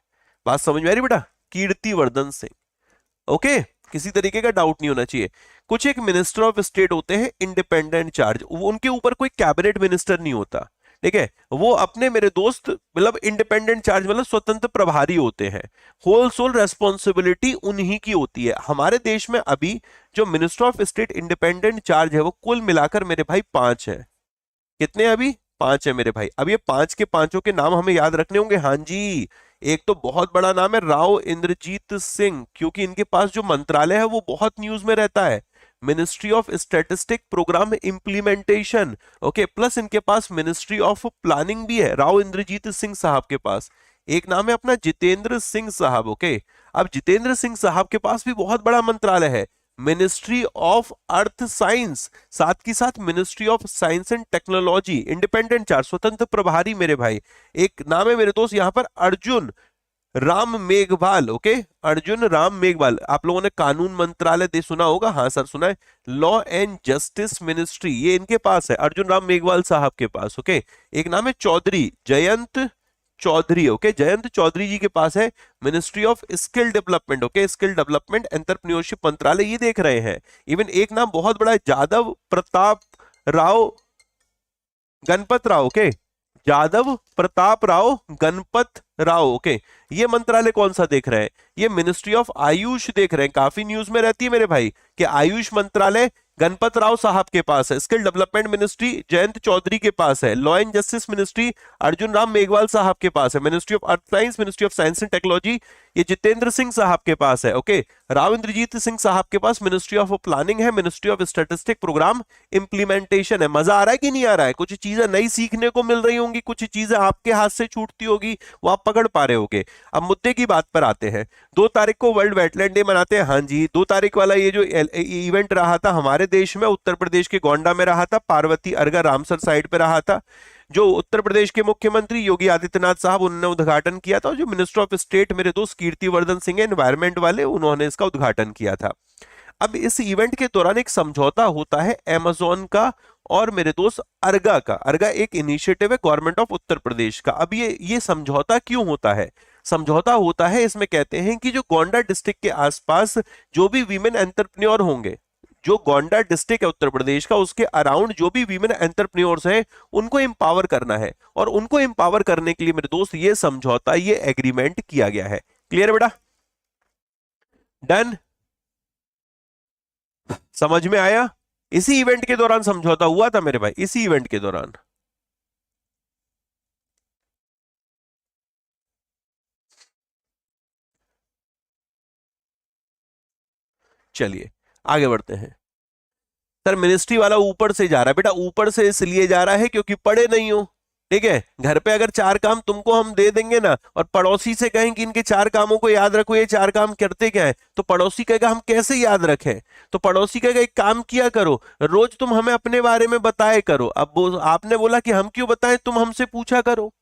बात समझ में आ रही बेटा? कीर्ति वर्धन सिंह। ओके, किसी तरीके का डाउट नहीं होना चाहिए। कुछ एक मिनिस्टर ऑफ स्टेट होते हैं इंडिपेंडेंट चार्ज, उनके ऊपर कोई कैबिनेट मिनिस्टर नहीं होता, ठीक है। वो अपने मेरे दोस्त मतलब इंडिपेंडेंट चार्ज मतलब स्वतंत्र प्रभारी होते हैं। होल सोल रेस्पॉन्सिबिलिटी उन्हीं की होती है। हमारे देश में अभी जो minister of state independent charge है वो कुल मिलाकर मेरे भाई 5 है। कितने अभी? 5 है मेरे भाई। अब ये 5 के पांचों के नाम हमें याद रखने होंगे। हाँ जी, एक तो बहुत बड़ा नाम है राव इंद्रजीत सिंह, क्योंकि इनके पास जो मंत्रालय है वो बहुत न्यूज में रहता है। Ministry of statistic program implementation, okay, plus इनके पास मिनिस्ट्री ऑफ प्लानिंग भी है राव इंद्रजीत सिंह साहब के पास। एक नाम है अपना जितेंद्र सिंह साहब, ओके। अब जितेंद्र सिंह साहब के पास भी बहुत बड़ा मंत्रालय है, मिनिस्ट्री ऑफ अर्थ साइंस, साथ की साथ ministry of science and technology, independent charge, स्वतंत्र प्रभारी मेरे भाई। एक नाम है मेरे दोस्त यहाँ पर अर्जुन राम मेघवाल, ओके, अर्जुन राम मेघवाल। आप लोगों ने कानून मंत्रालय दे सुना होगा, हाँ सर सुना है। लॉ एंड जस्टिस मिनिस्ट्री ये इनके पास है, अर्जुन राम मेघवाल साहब के पास, ओके। एक नाम है चौधरी जयंत चौधरी, ओके, जयंत चौधरी जी के पास है ministry of skill development, okay, skill development entrepreneurship मंत्रालय ये देख रहे हैं। इवन एक नाम बहुत बड़ा है, यादव प्रताप राव गणपत राव, ओके, यादव प्रताप राव गणपत राव, ओके। ये मंत्रालय कौन सा देख रहे हैं? ये मिनिस्ट्री ऑफ आयुष देख रहे हैं, काफी न्यूज में रहती है मेरे भाई कि आयुष मंत्रालय गणपत राव साहब के पास है, skill development ministry Jayant Chaudhary के पास है, law and justice ministry Arjun Ram Meghwal साहब के पास है, ministry of earth science, ministry of science and technology ये जितेंद्र सिंह साहब के पास है, ओके। राव इंद्रजीत सिंह साहब के पास मिनिस्ट्री ऑफ प्लानिंग है, ministry of statistic program implementation है। मजा आ रहा है कि नहीं आ रहा है? कुछ चीजें नई सीखने को मिल रही होंगी, कुछ चीजें आपके हाथ से छूटती होगी, वो आप पकड़ पा रहे होगे। अब मुद्दे की बात पर आते हैं। 2 तारीख को वर्ल्ड वेटलैंड डे मनाते हैं, हाँ जी। 2 तारीख वाला ये जो इवेंट रहा था हमारे देश में, उत्तर प्रदेश के गोंडा में रहा था, पार्वती अर्गा रामसर साइड पे रहा था। जो उत्तर प्रदेश के मुख्यमंत्री योगी आदित्यनाथ साहब उन्होंने उद्घाटन किया था, और जो मिनिस्टर ऑफ स्टेट मेरे दोस्त कीर्तिवर्धन सिंह एनवायरमेंट वाले, उन्होंने इसका उद्घाटन किया था। अब इस इवेंट के दौरान एक समझौता होता है अमेज़न का और मेरे दोस्त अर्गा का। अर्गा एक इनिशिएटिव है गवर्नमेंट ऑफ उत्तर प्रदेश का। अब ये समझौता क्यों होता है? समझौता होता है, इसमें कहते हैं कि जो गोंडा डिस्ट्रिक्ट के आसपास जो भी वीमेन एंटरप्रेन्योर होंगे, जो गोंडा डिस्ट्रिक्ट है उत्तर प्रदेश का, उसके अराउंड जो भी वीमेन एंटरप्रेन्योर्स हैं उनको एम्पावर करना है। और उनको एम्पावर करने के लिए मेरे दोस्त ये समझौता, ये एग्रीमेंट किया गया है। क्लियर बेटा? डन? समझ में आया? इसी इवेंट के दौरान समझौता हुआ था मेरे भाई, इसी इवेंट के दौरान। चलिए आगे बढ़ते हैं। सर मिनिस्ट्री वाला ऊपर से जा रहा है बेटा, ऊपर से इसलिए जा रहा है क्योंकि पढ़े नहीं हो, ठीक है। घर पे अगर 4 काम तुमको हम दे देंगे ना, और पड़ोसी से कहें कि इनके 4 कामों को याद रखो, ये 4 काम करते क्या है, तो पड़ोसी कहेगा हम कैसे याद रखें? तो पड़ोसी कहेगा एक काम किया करो, रोज तुम हमें अपने बारे में बताए करो। अब वो आपने बोला कि हम क्यों बताएं, तुम हमसे पूछा करो,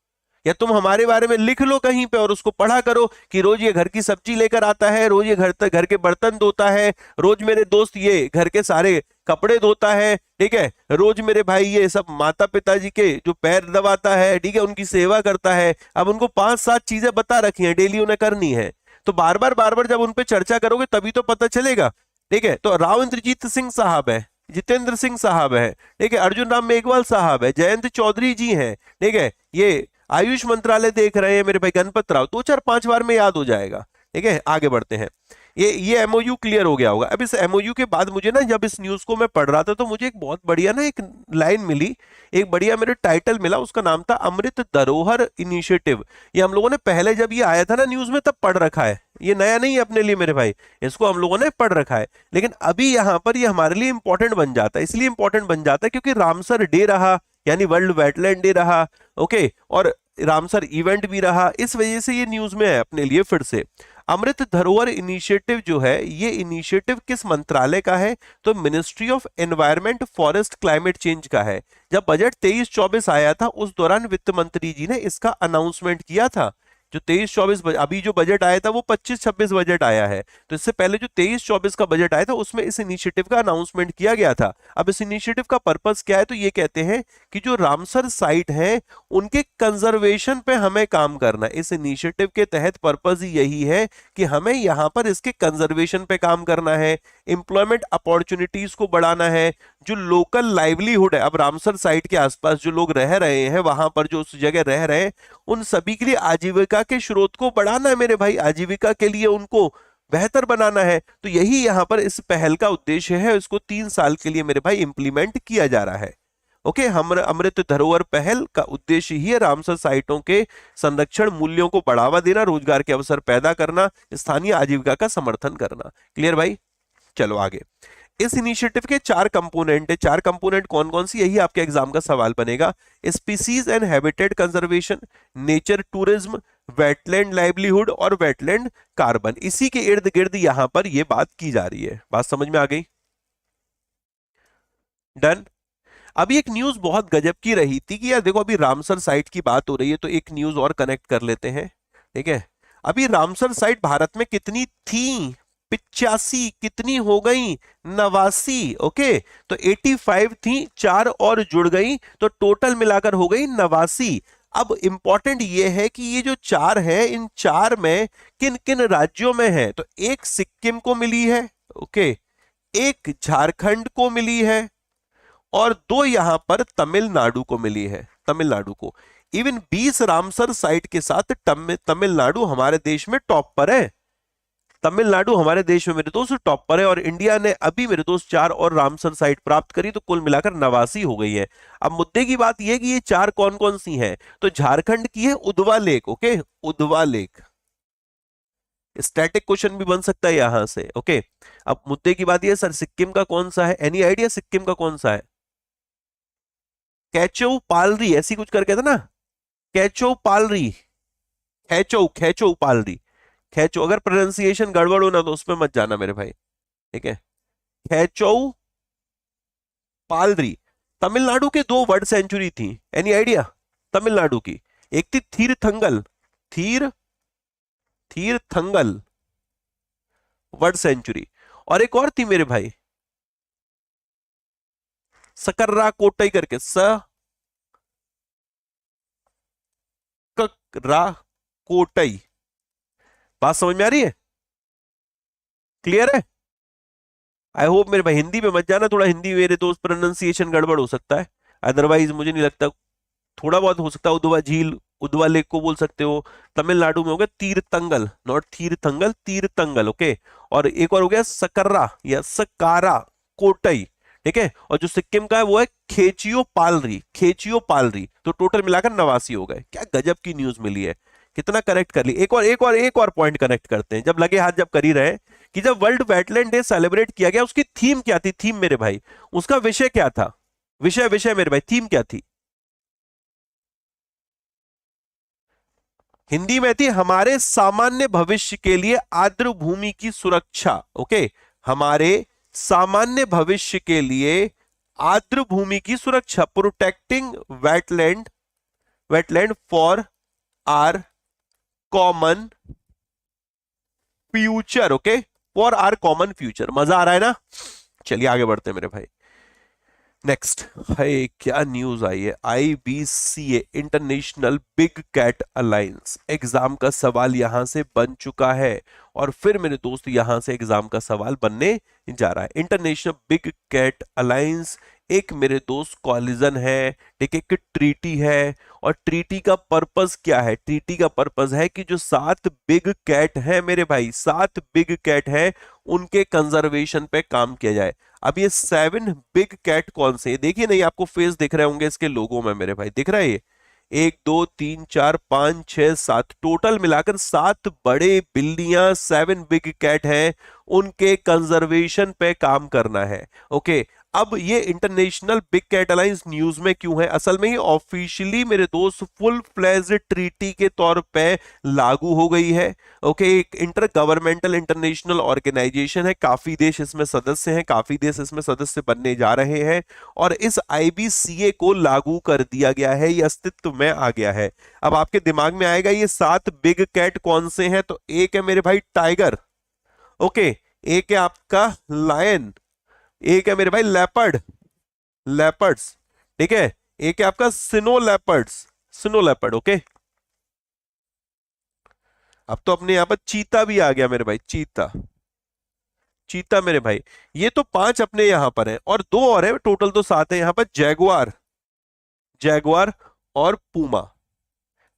या तुम हमारे बारे में लिख लो कहीं पे और उसको पढ़ा करो कि रोज ये घर की सब्जी लेकर आता है, रोज ये घर के बर्तन धोता है, रोज मेरे दोस्त ये घर के सारे कपड़े धोता है, ठीक है, रोज मेरे भाई ये सब माता पिताजी के जो पैर दबाता है, ठीक है, उनकी सेवा करता है। अब उनको 5-7 चीजें बता रखी हैं, डेली उन्हें करनी है। तो बार बार जब उन पे चर्चा करोगे तभी तो पता चलेगा, ठीक है। तो राव इंद्रजीत सिंह साहब है, जितेंद्र सिंह साहब है, ठीक है, अर्जुन राम मेघवाल साहब है, जयंत चौधरी जी हैं, ठीक है, ये आयुष मंत्रालय देख रहे हैं मेरे भाई गणपत राव। 2-4-5 बार में याद हो जाएगा, ठीक है। आगे बढ़ते हैं। ये एमओयू क्लियर हो गया होगा। अब इस एमओयू के बाद मुझे ना, जब इस न्यूज को मैं पढ़ रहा था तो मुझे एक बहुत बढ़िया ना एक लाइन मिली, एक बढ़िया मेरे टाइटल मिला, उसका नाम था अमृत धरोहर इनिशिएटिव। ये हम लोगों ने पहले जब ये आया था ना न्यूज में तब पढ़ रखा है, ये नया नहीं है अपने लिए मेरे भाई, इसको हम लोगों ने पढ़ रखा है। लेकिन अभी यहाँ पर ये हमारे लिए इंपॉर्टेंट बन जाता है, इसलिए इंपॉर्टेंट बन जाता है क्योंकि रामसर डे रहा, यानी वर्ल्ड वेटलैंड डे रहा, ओके, और रामसर इवेंट भी रहा, इस वजह से ये न्यूज में है अपने लिए फिर से। अमृत धरोहर इनिशिएटिव जो है, ये इनिशिएटिव किस मंत्रालय का है? तो ministry of environment forest climate change का है। जब बजट 23-24 आया था उस दौरान वित्त मंत्री जी ने इसका अनाउंसमेंट किया था। जो 23-24 अभी जो बजट आया था वो 25-26 बजट आया है, तो इससे पहले जो 23-24 का बजट आया था उसमें इस इनिशिएटिव का अनाउंसमेंट किया गया था। अब इस इनिशिएटिव का पर्पस क्या है? तो ये कहते हैं कि जो रामसर साइट है उनके कंजर्वेशन पे हमें काम करना है। इस इनिशिएटिव के तहत पर्पस यही है कि हमें यहाँ पर इसके कंजर्वेशन पे काम करना है, एम्प्लॉयमेंट अपॉर्चुनिटीज को बढ़ाना है, जो लोकल लाइवलीहुड है, अब रामसर साइट के आसपास जो लोग रह रहे हैं, वहां पर जो उस जगह रह रहे हैं, उन सभी के लिए आजीविका के स्रोत को बढ़ाना है मेरे भाई, आजीविका के लिए उनको बेहतर बनाना है। तो यही यहाँ पर इस पहल का उद्देश्य है, इसको 3 साल के लिए मेरे भाई इंप्लीमेंट किया जा रहा है। ओके, हम अमृत धरोहर पहल का उद्देश्य ही है रामसर साइटों के संरक्षण, मूल्यों को बढ़ावा देना, रोजगार के अवसर पैदा करना, स्थानीय आजीविका का समर्थन करना। क्लियर भाई? चलो आगे। इस इनिशिएटिव के चार कंपोनेंट है। चार कंपोनेंट कौन कौन सी, यही आपके एग्जाम का सवाल बनेगा। Species and habitat conservation, nature tourism, wetland livelihood और वेटलैंड कार्बन। इसी के इर्द गिर्द यहां पर ये बात की जा रही है। बात समझ में आ गई? डन। अभी एक न्यूज बहुत गजब की रही थी कि यार देखो, अभी रामसर साइट की बात हो रही है तो एक न्यूज और कनेक्ट कर लेते हैं। ठीक है, अभी रामसर साइट भारत में कितनी थी? 85। कितनी हो गई? 89। ओके, तो 85 थी, चार और जुड़ गई तो टोटल मिलाकर हो गई 89। अब इंपॉर्टेंट ये है कि ये जो चार है, इन चार में किन किन राज्यों में है? तो एक सिक्किम को मिली है, ओके, एक झारखंड को मिली है और दो यहां पर तमिलनाडु को मिली है, तमिलनाडु को। इवन 20 रामसर साइट के साथ तमिलनाडु हमारे देश में टॉप पर है। तमिलनाडु हमारे देश में मेरे दोस्त टॉप पर है और इंडिया ने अभी मेरे दोस्त चार और रामसर साइट प्राप्त करी तो कुल मिलाकर 89 हो गई है। अब मुद्दे की बात यह है कि ये चार कौन कौन सी हैं? तो झारखंड की है Udhwa lake, okay, Udhwa lake. Static question भी बन सकता है यहां से, ओके। अब मुद्दे की बात यह, सर सिक्किम का कौन सा है? एनी आइडिया सिक्किम का कौन सा है? कैचो पालरी ऐसी कुछ करके था ना, कैचो पालरी, खेचो खेचो पालरी, खेचो। अगर प्रोनाउंसिएशन गड़बड़ हो ना तो उसमें मत जाना मेरे भाई, ठीक है। खेचो पालरी। तमिलनाडु के दो वर्ड सेंचुरी थी, एनी आइडिया? तमिलनाडु की एक थी थीरथंगल, थीर थीरथंगल वर्ड सेंचुरी, और एक और थी मेरे भाई सकर्रा कोटई करके, सकर्रा कोटई। बात समझ में आ रही है? क्लियर है? आई होप मेरे भाई, हिंदी में मत जाना, थोड़ा हिंदी मेरे दोस्त प्रोनाउंसिएशन गड़बड़ हो सकता है, अदरवाइज मुझे नहीं लगता, थोड़ा बहुत हो सकता है। उदवा झील, उदवा लेक को बोल सकते हो। तमिलनाडु में हो गया तीरतंगल, नॉट थीरथंगल, तीरतंगल, ओके। और एक और हो गया सकर्रा या सकारा कोटई, ठीक है। और जो सिक्किम का है वो है खेचियो पालरी, खेचियो पालरी। तो टोटल मिलाकर 89 हो गए। क्या गजब की न्यूज मिली है, कितना कनेक्ट कर ली। एक और पॉइंट कनेक्ट करते हैं, जब लगे हाथ जब कर ही रहे, कि जब वर्ल्ड वेटलैंड डे सेलिब्रेट किया गया उसकी थीम क्या थी? थीम मेरे भाई, उसका विषय क्या था? विषय विषय मेरे भाई, थीम क्या थी? हिंदी में थी हमारे सामान्य भविष्य के लिए आर्द्र भूमि की सुरक्षा, ओके। हमारे सामान्य भविष्य के लिए आर्द्र भूमि की सुरक्षा, protecting wetland, wetland for our common future, okay, for our common future. मजा आ रहा है ना? चलिए आगे बढ़ते हैं मेरे भाई। नेक्स्ट है, क्या न्यूज आई है? IBCA, international big cat alliance. Exam का सवाल यहां से बन चुका है और फिर मेरे दोस्त यहां से एग्जाम का सवाल बनने जा रहा है। इंटरनेशनल बिग कैट अलायंस एक मेरे दोस्त कॉलिजन है, ठीक है, एक ट्रीटी है। और ट्रीटी का पर्पस क्या है? ट्रीटी का पर्पस है कि जो 7 बिग कैट है मेरे भाई, 7 बिग कैट है, उनके कंजर्वेशन पे काम किया जाए। अब ये 7 बिग कैट कौन से? देखिए नहीं, आपको फेस दिख रहे होंगे इसके लोगों में मेरे भाई, दिख रहा है ये? 1 2 3 4 5 6 7, टोटल मिलाकर 7 बड़े बिल्लियां, 7 बिग कैट हैं, उनके कंजर्वेशन पे काम करना है, ओके। अब ये international big cat alliance news में क्यों है? असल में ये ऑफिशियली मेरे दोस्त फुल फ्लेज्ड ट्रीटी के तौर पे लागू हो गई है, ओके। एक इंटर गवर्नमेंटल इंटरनेशनल ऑर्गेनाइजेशन है, काफी देश इसमें सदस्य हैं, काफी देश इसमें सदस्य बनने जा रहे हैं और इस IBCA को लागू कर दिया गया है, ये अस्तित्व में आ गया है। अब आपके दिमाग में आएगा ये 7 बिग कैट कौन से हैं? तो एक है मेरे भाई टाइगर, ओके, एक है आपका लायन, एक है मेरे भाई लेपर्ड, लेपर्ड्स, ठीक है, एक है आपका सिनो लेपर्ड्स, सिनो लेपर्ड, ओके। अब तो अपने यहां पर चीता भी आ गया मेरे भाई, चीता, चीता मेरे भाई। ये तो 5 अपने यहां पर है और दो और है, टोटल तो 7 है यहां पर। जैगुआर, जैगुआर और पूमा,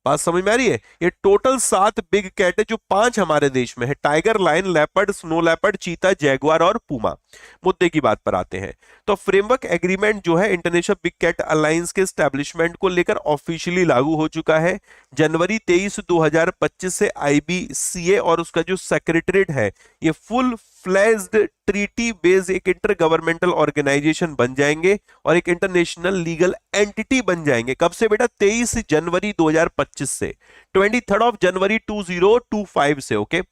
बात समझ में आ रही है? ये टोटल 7 बिग कैट है जो 5 हमारे देश में है, tiger, lion, leopard, snow leopard, चीता, जैगुआर और पूमा। मुद्दे की बात पर आते हैं। तो फ्रेमवर्क एग्रीमेंट जो है इंटरनेशनल बिग कैट अलायंस के स्टैब्लिशमेंट को लेकर ऑफिशियली लागू हो चुका है। जनवरी 23 2025 से आईबीसीए और उसका जो सेक्रेटरीट है ये फुल फ्लेज्ड ट्रीटी बेस्ड एक इंटर गवर्नमेंटल ऑर्गेनाइजेशन बन जाएंगे और एक इंटरनेशनल लीगल एंटिटी बन जाएंगे। कब से बेटा? 23 जनवरी 2025 से, 23 जनवरी 2025 से। ओके,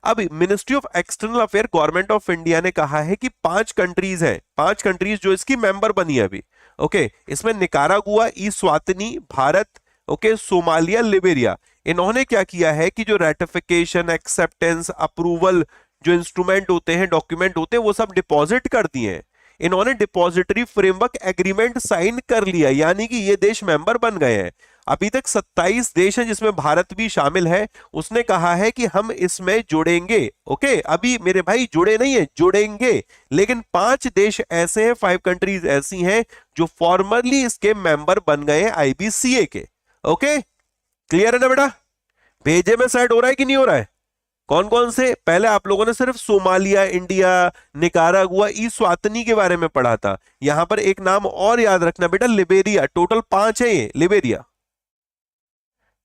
अब ministry of external affair government of India ने कहा है कि 5 कंट्रीज हैं, 5 कंट्रीज जो इसकी मेंबर बनी है अभी। ओके, इसमें Nicaragua, Eswatini, Bharat, okay, Somalia, Liberia. इन्होंने क्या किया है कि जो रेटिफिकेशन, एक्सेप्टेंस, अप्रूवल, जो इंस्ट्रूमेंट होते हैं, डॉक्यूमेंट होते हैं, वो सब डिपॉजिट कर दिए हैं। इन्होंने डिपॉजिटरी फ्रेमवर्क एग्रीमेंट साइन कर लिया, यानी कि ये देश मेंबर बन गए हैं। अभी तक 27 देश हैं जिसमें भारत भी शामिल है। उसने कहा है कि हम इसमें जुड़ेंगे। ओके, अभी मेरे भाई जुड़े नहीं है, जुड़ेंगे। लेकिन 5 देश ऐसे हैं, 5 कंट्रीज ऐसी हैं जो फॉर्मली इसके मेंबर बन गए हैं आईबीसीए के। ओके, क्लियर है ना बेटा? भेजे में सेट हो रहा है कि नहीं हो रहा है? कौन कौन से? पहले आप लोगों ने सिर्फ सोमालिया, इंडिया, निकारागुआ, इस्वातिनी के बारे में पढ़ा था। यहां पर एक नाम और याद रखना बेटा, लिबेरिया। टोटल 5 है ये, लिबेरिया।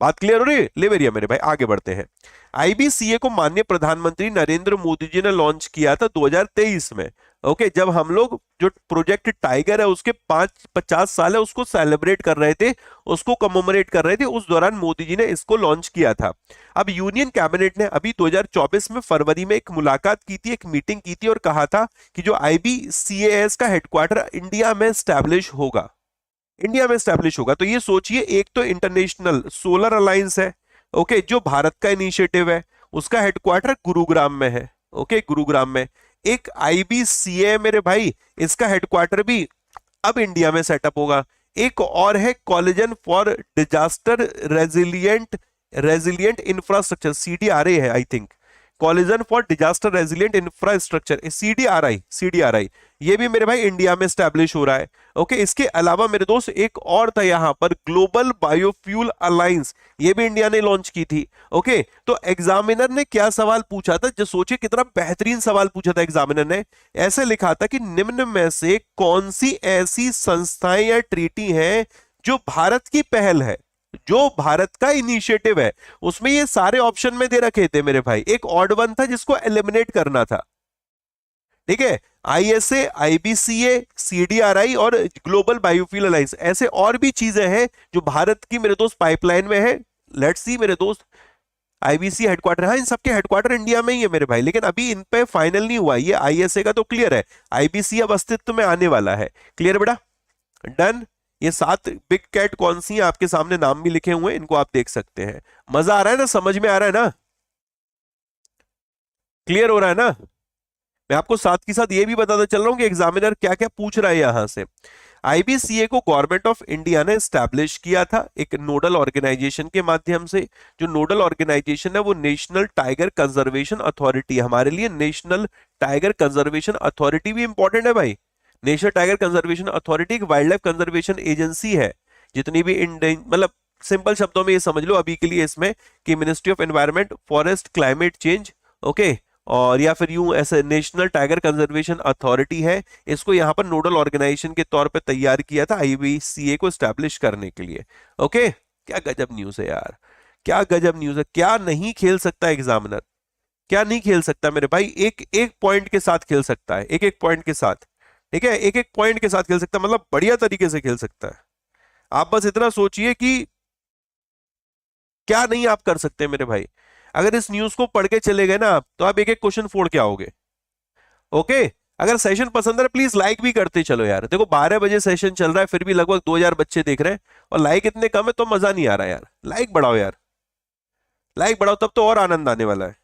बात क्लियर हो रही है? लिबेरिया मेरे भाई। आगे बढ़ते हैं। आईबीसीए को माननीय प्रधानमंत्री नरेंद्र मोदी जी ने लॉन्च किया था 2023 में। ओके, जब हम लोग जो प्रोजेक्ट टाइगर है उसके 50 साल है उसको सेलिब्रेट कर रहे थे, उसको कमोमरेट कर रहे थे, उस दौरान मोदी जी ने इसको लॉन्च किया था। अब यूनियन कैबिनेट ने अभी 2024 में फरवरी में एक मुलाकात की थी, एक मीटिंग की थी और कहा था कि जो आईबीसीएएस का हेडक्वार्टर इंडिया में स्टैब्लिश होगा, इंडिया में स्टैब्लिश होगा। तो ये सोचिए, एक तो इंटरनेशनल सोलर अलायंस है, ओके, जो भारत का इनिशिएटिव है, उसका हेडक्वार्टर गुरुग्राम में है। ओके, गुरुग्राम में। एक आईबीसीए मेरे भाई, इसका हेडक्वार्टर भी अब इंडिया में सेटअप होगा। एक और है coalition for disaster resilient resilient infrastructure, CDRA है I think, coalition for disaster resilient infrastructure, CDRI, CDRI. ये भी मेरे भाई इंडिया में स्टैब्लिश हो रहा है। ओके, इसके अलावा मेरे दोस्त एक और था यहां पर, ग्लोबल बायोफ्यूल अलायंस, ये भी इंडिया ने लॉन्च की थी। ओके, तो एग्जामिनर ने क्या सवाल पूछा था, जो सोचिए कितना बेहतरीन सवाल पूछा था एग्जामिनर ने। ऐसे लिखा था कि निम्न में से कौन सी ऐसी संस्थाएं या ट्रीटी हैं जो भारत की पहल है, जो भारत का इनिशिएटिव है। उसमें ये सारे ऑप्शन में दे रखे थे मेरे भाई, एक ऑड वन था जिसको एलिमिनेट करना था। ठीक है, आईएसए, आईबीसीए, सीडीआरआई और ग्लोबल बायोफ्यूल अलायंस, ऐसे और भी चीजें हैं जो भारत की मेरे दोस्त पाइपलाइन में है। लेट्स सी मेरे दोस्त, आईबीसी हेडक्वार्टर, हाँ इन सबके हेडक्वार्टर इंडिया में ही है मेरे भाई, लेकिन अभी इन पे फाइनल नहीं हुआ। ये आईएसए का तो क्लियर है, आईबीसी अब अस्तित्व में आने वाला है। क्लियर बेटा? डन। ये 7 बिग कैट कौन सी हैं आपके सामने नाम भी लिखे हुए हैं, इनको आप देख सकते हैं। मजा आ रहा है ना? समझ में आ रहा है ना? क्लियर हो रहा है ना? मैं आपको साथ के साथ ये भी बताता चल रहा हूं कि एग्जामिनर क्या क्या पूछ रहा है यहां से। आईबीसीए को गवर्नमेंट ऑफ इंडिया ने स्टैब्लिश किया था एक नोडल ऑर्गेनाइजेशन के माध्यम से। जो नोडल ऑर्गेनाइजेशन है वो नेशनल टाइगर कंजर्वेशन अथॉरिटी। हमारे लिए नेशनल टाइगर कंजर्वेशन अथॉरिटी भी इंपॉर्टेंट है भाई। नेशनल टाइगर कंजर्वेशन अथॉरिटी एक वाइल्ड लाइफ कंजर्वेशन एजेंसी है। जितनी भी मतलब सिंपल शब्दों में ये समझ लो अभी के लिए इसमें कि ministry of environment, forest, climate change, okay, और या फिर यूं ऐसे नेशनल टाइगर कंजर्वेशन अथॉरिटी है। इसको यहां पर नोडल ऑर्गेनाइजेशन के तौर पे तैयार किया था आईबीसीए को स्टैब्लिश करने के लिए। ओके, क्या गजब न्यूज है यार, क्या गजब न्यूज है। क्या नहीं खेल सकता एग्जामिनर, क्या नहीं खेल सकता मेरे भाई, एक एक पॉइंट के साथ खेल सकता है, एक एक पॉइंट के साथ। ठीक है, एक एक पॉइंट के साथ खेल सकता है, मतलब बढ़िया तरीके से खेल सकता है। आप बस इतना सोचिए कि क्या नहीं आप कर सकते मेरे भाई। अगर इस न्यूज को पढ़ के चले गए ना तो आप एक एक क्वेश्चन फोड़ के आओगे। ओके, अगर सेशन पसंद है प्लीज लाइक भी करते चलो यार। देखो 12 बजे सेशन चल रहा है, फिर भी लगभग 2000 बच्चे देख रहे हैं और लाइक इतने कम है तो मजा नहीं आ रहा यार। लाइक बढ़ाओ यार, लाइक बढ़ाओ, तब तो और आनंद आने वाला है।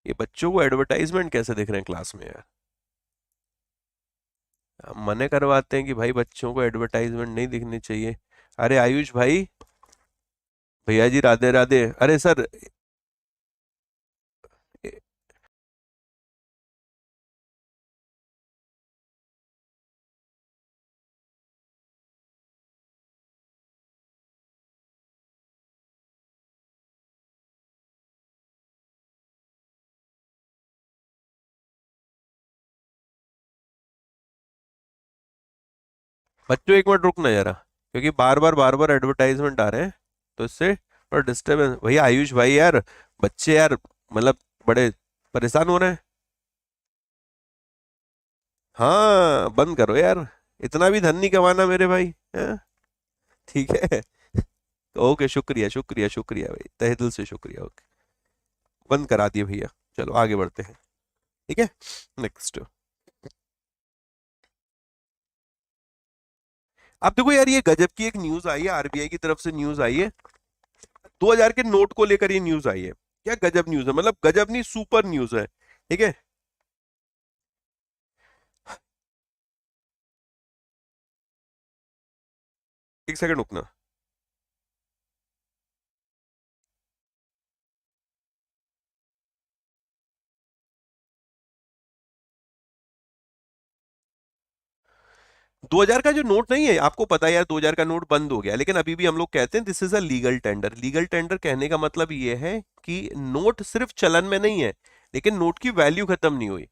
ये बच्चों को एडवर्टाइजमेंट कैसे दिख रहे हैं क्लास में यार? हम मने करवाते हैं कि भाई बच्चों को एडवर्टाइजमेंट नहीं दिखनी चाहिए, अरे आयुष भाई, भैया जी राधे राधे। अरे सर, बच्चों एक मिनट रुकना जरा, क्योंकि बार बार एडवर्टाइजमेंट आ रहे हैं, तो इससे थोड़ा डिस्टर्बेंस। भैया आयुष भाई यार, बच्चे यार, मतलब बड़े परेशान हो रहे हैं। हाँ बंद करो यार, इतना भी धन नहीं कमाना मेरे भाई। हाँ, ठीक है। ओके, शुक्रिया शुक्रिया शुक्रिया भाई, तहे दिल से शुक्रिया। ओके, बंद करा दिए भैया। चलो आगे बढ़ते हैं। ठीक है, नेक्स्ट। अब देखो यार, ये गजब की एक न्यूज आई है, आरबीआई की तरफ से न्यूज आई है। 2000 के नोट को लेकर ये न्यूज आई है। क्या गजब न्यूज है, मतलब गजब नहीं, सुपर न्यूज है। ठीक है, एक सेकंड रुकना। 2000 का जो नोट नहीं है, आपको पता है यार, 2000 का नोट बंद हो गया, लेकिन अभी भी हम लोग कहते हैं this is a legal tender. Legal tender कहने का मतलब ये है कि नोट सिर्फ चलन में नहीं है, लेकिन नोट की वैल्यू खत्म नहीं हुई।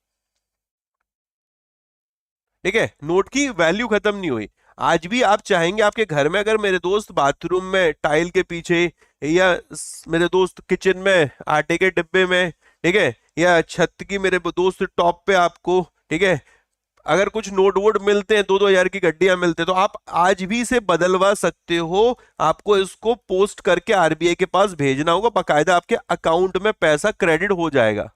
ठीक है, नोट की वैल्यू खत्म नहीं हुई। आज भी आप चाहेंगे आपके घर में, अगर मेरे दोस्त बाथरूम में टाइल के पीछे, या मेरे दोस्त किचन में आटे के डिब्बे में, ठीक है, या छत की मेरे दोस्त टॉप पे आपको, ठीक है, अगर कुछ नोट वोट मिलते हैं, 2-2 हजार की गड्डियां मिलते हैं, तो आप आज भी इसे बदलवा सकते हो। आपको इसको पोस्ट करके आरबीआई के पास भेजना होगा, बाकायदा आपके अकाउंट में पैसा क्रेडिट हो जाएगा।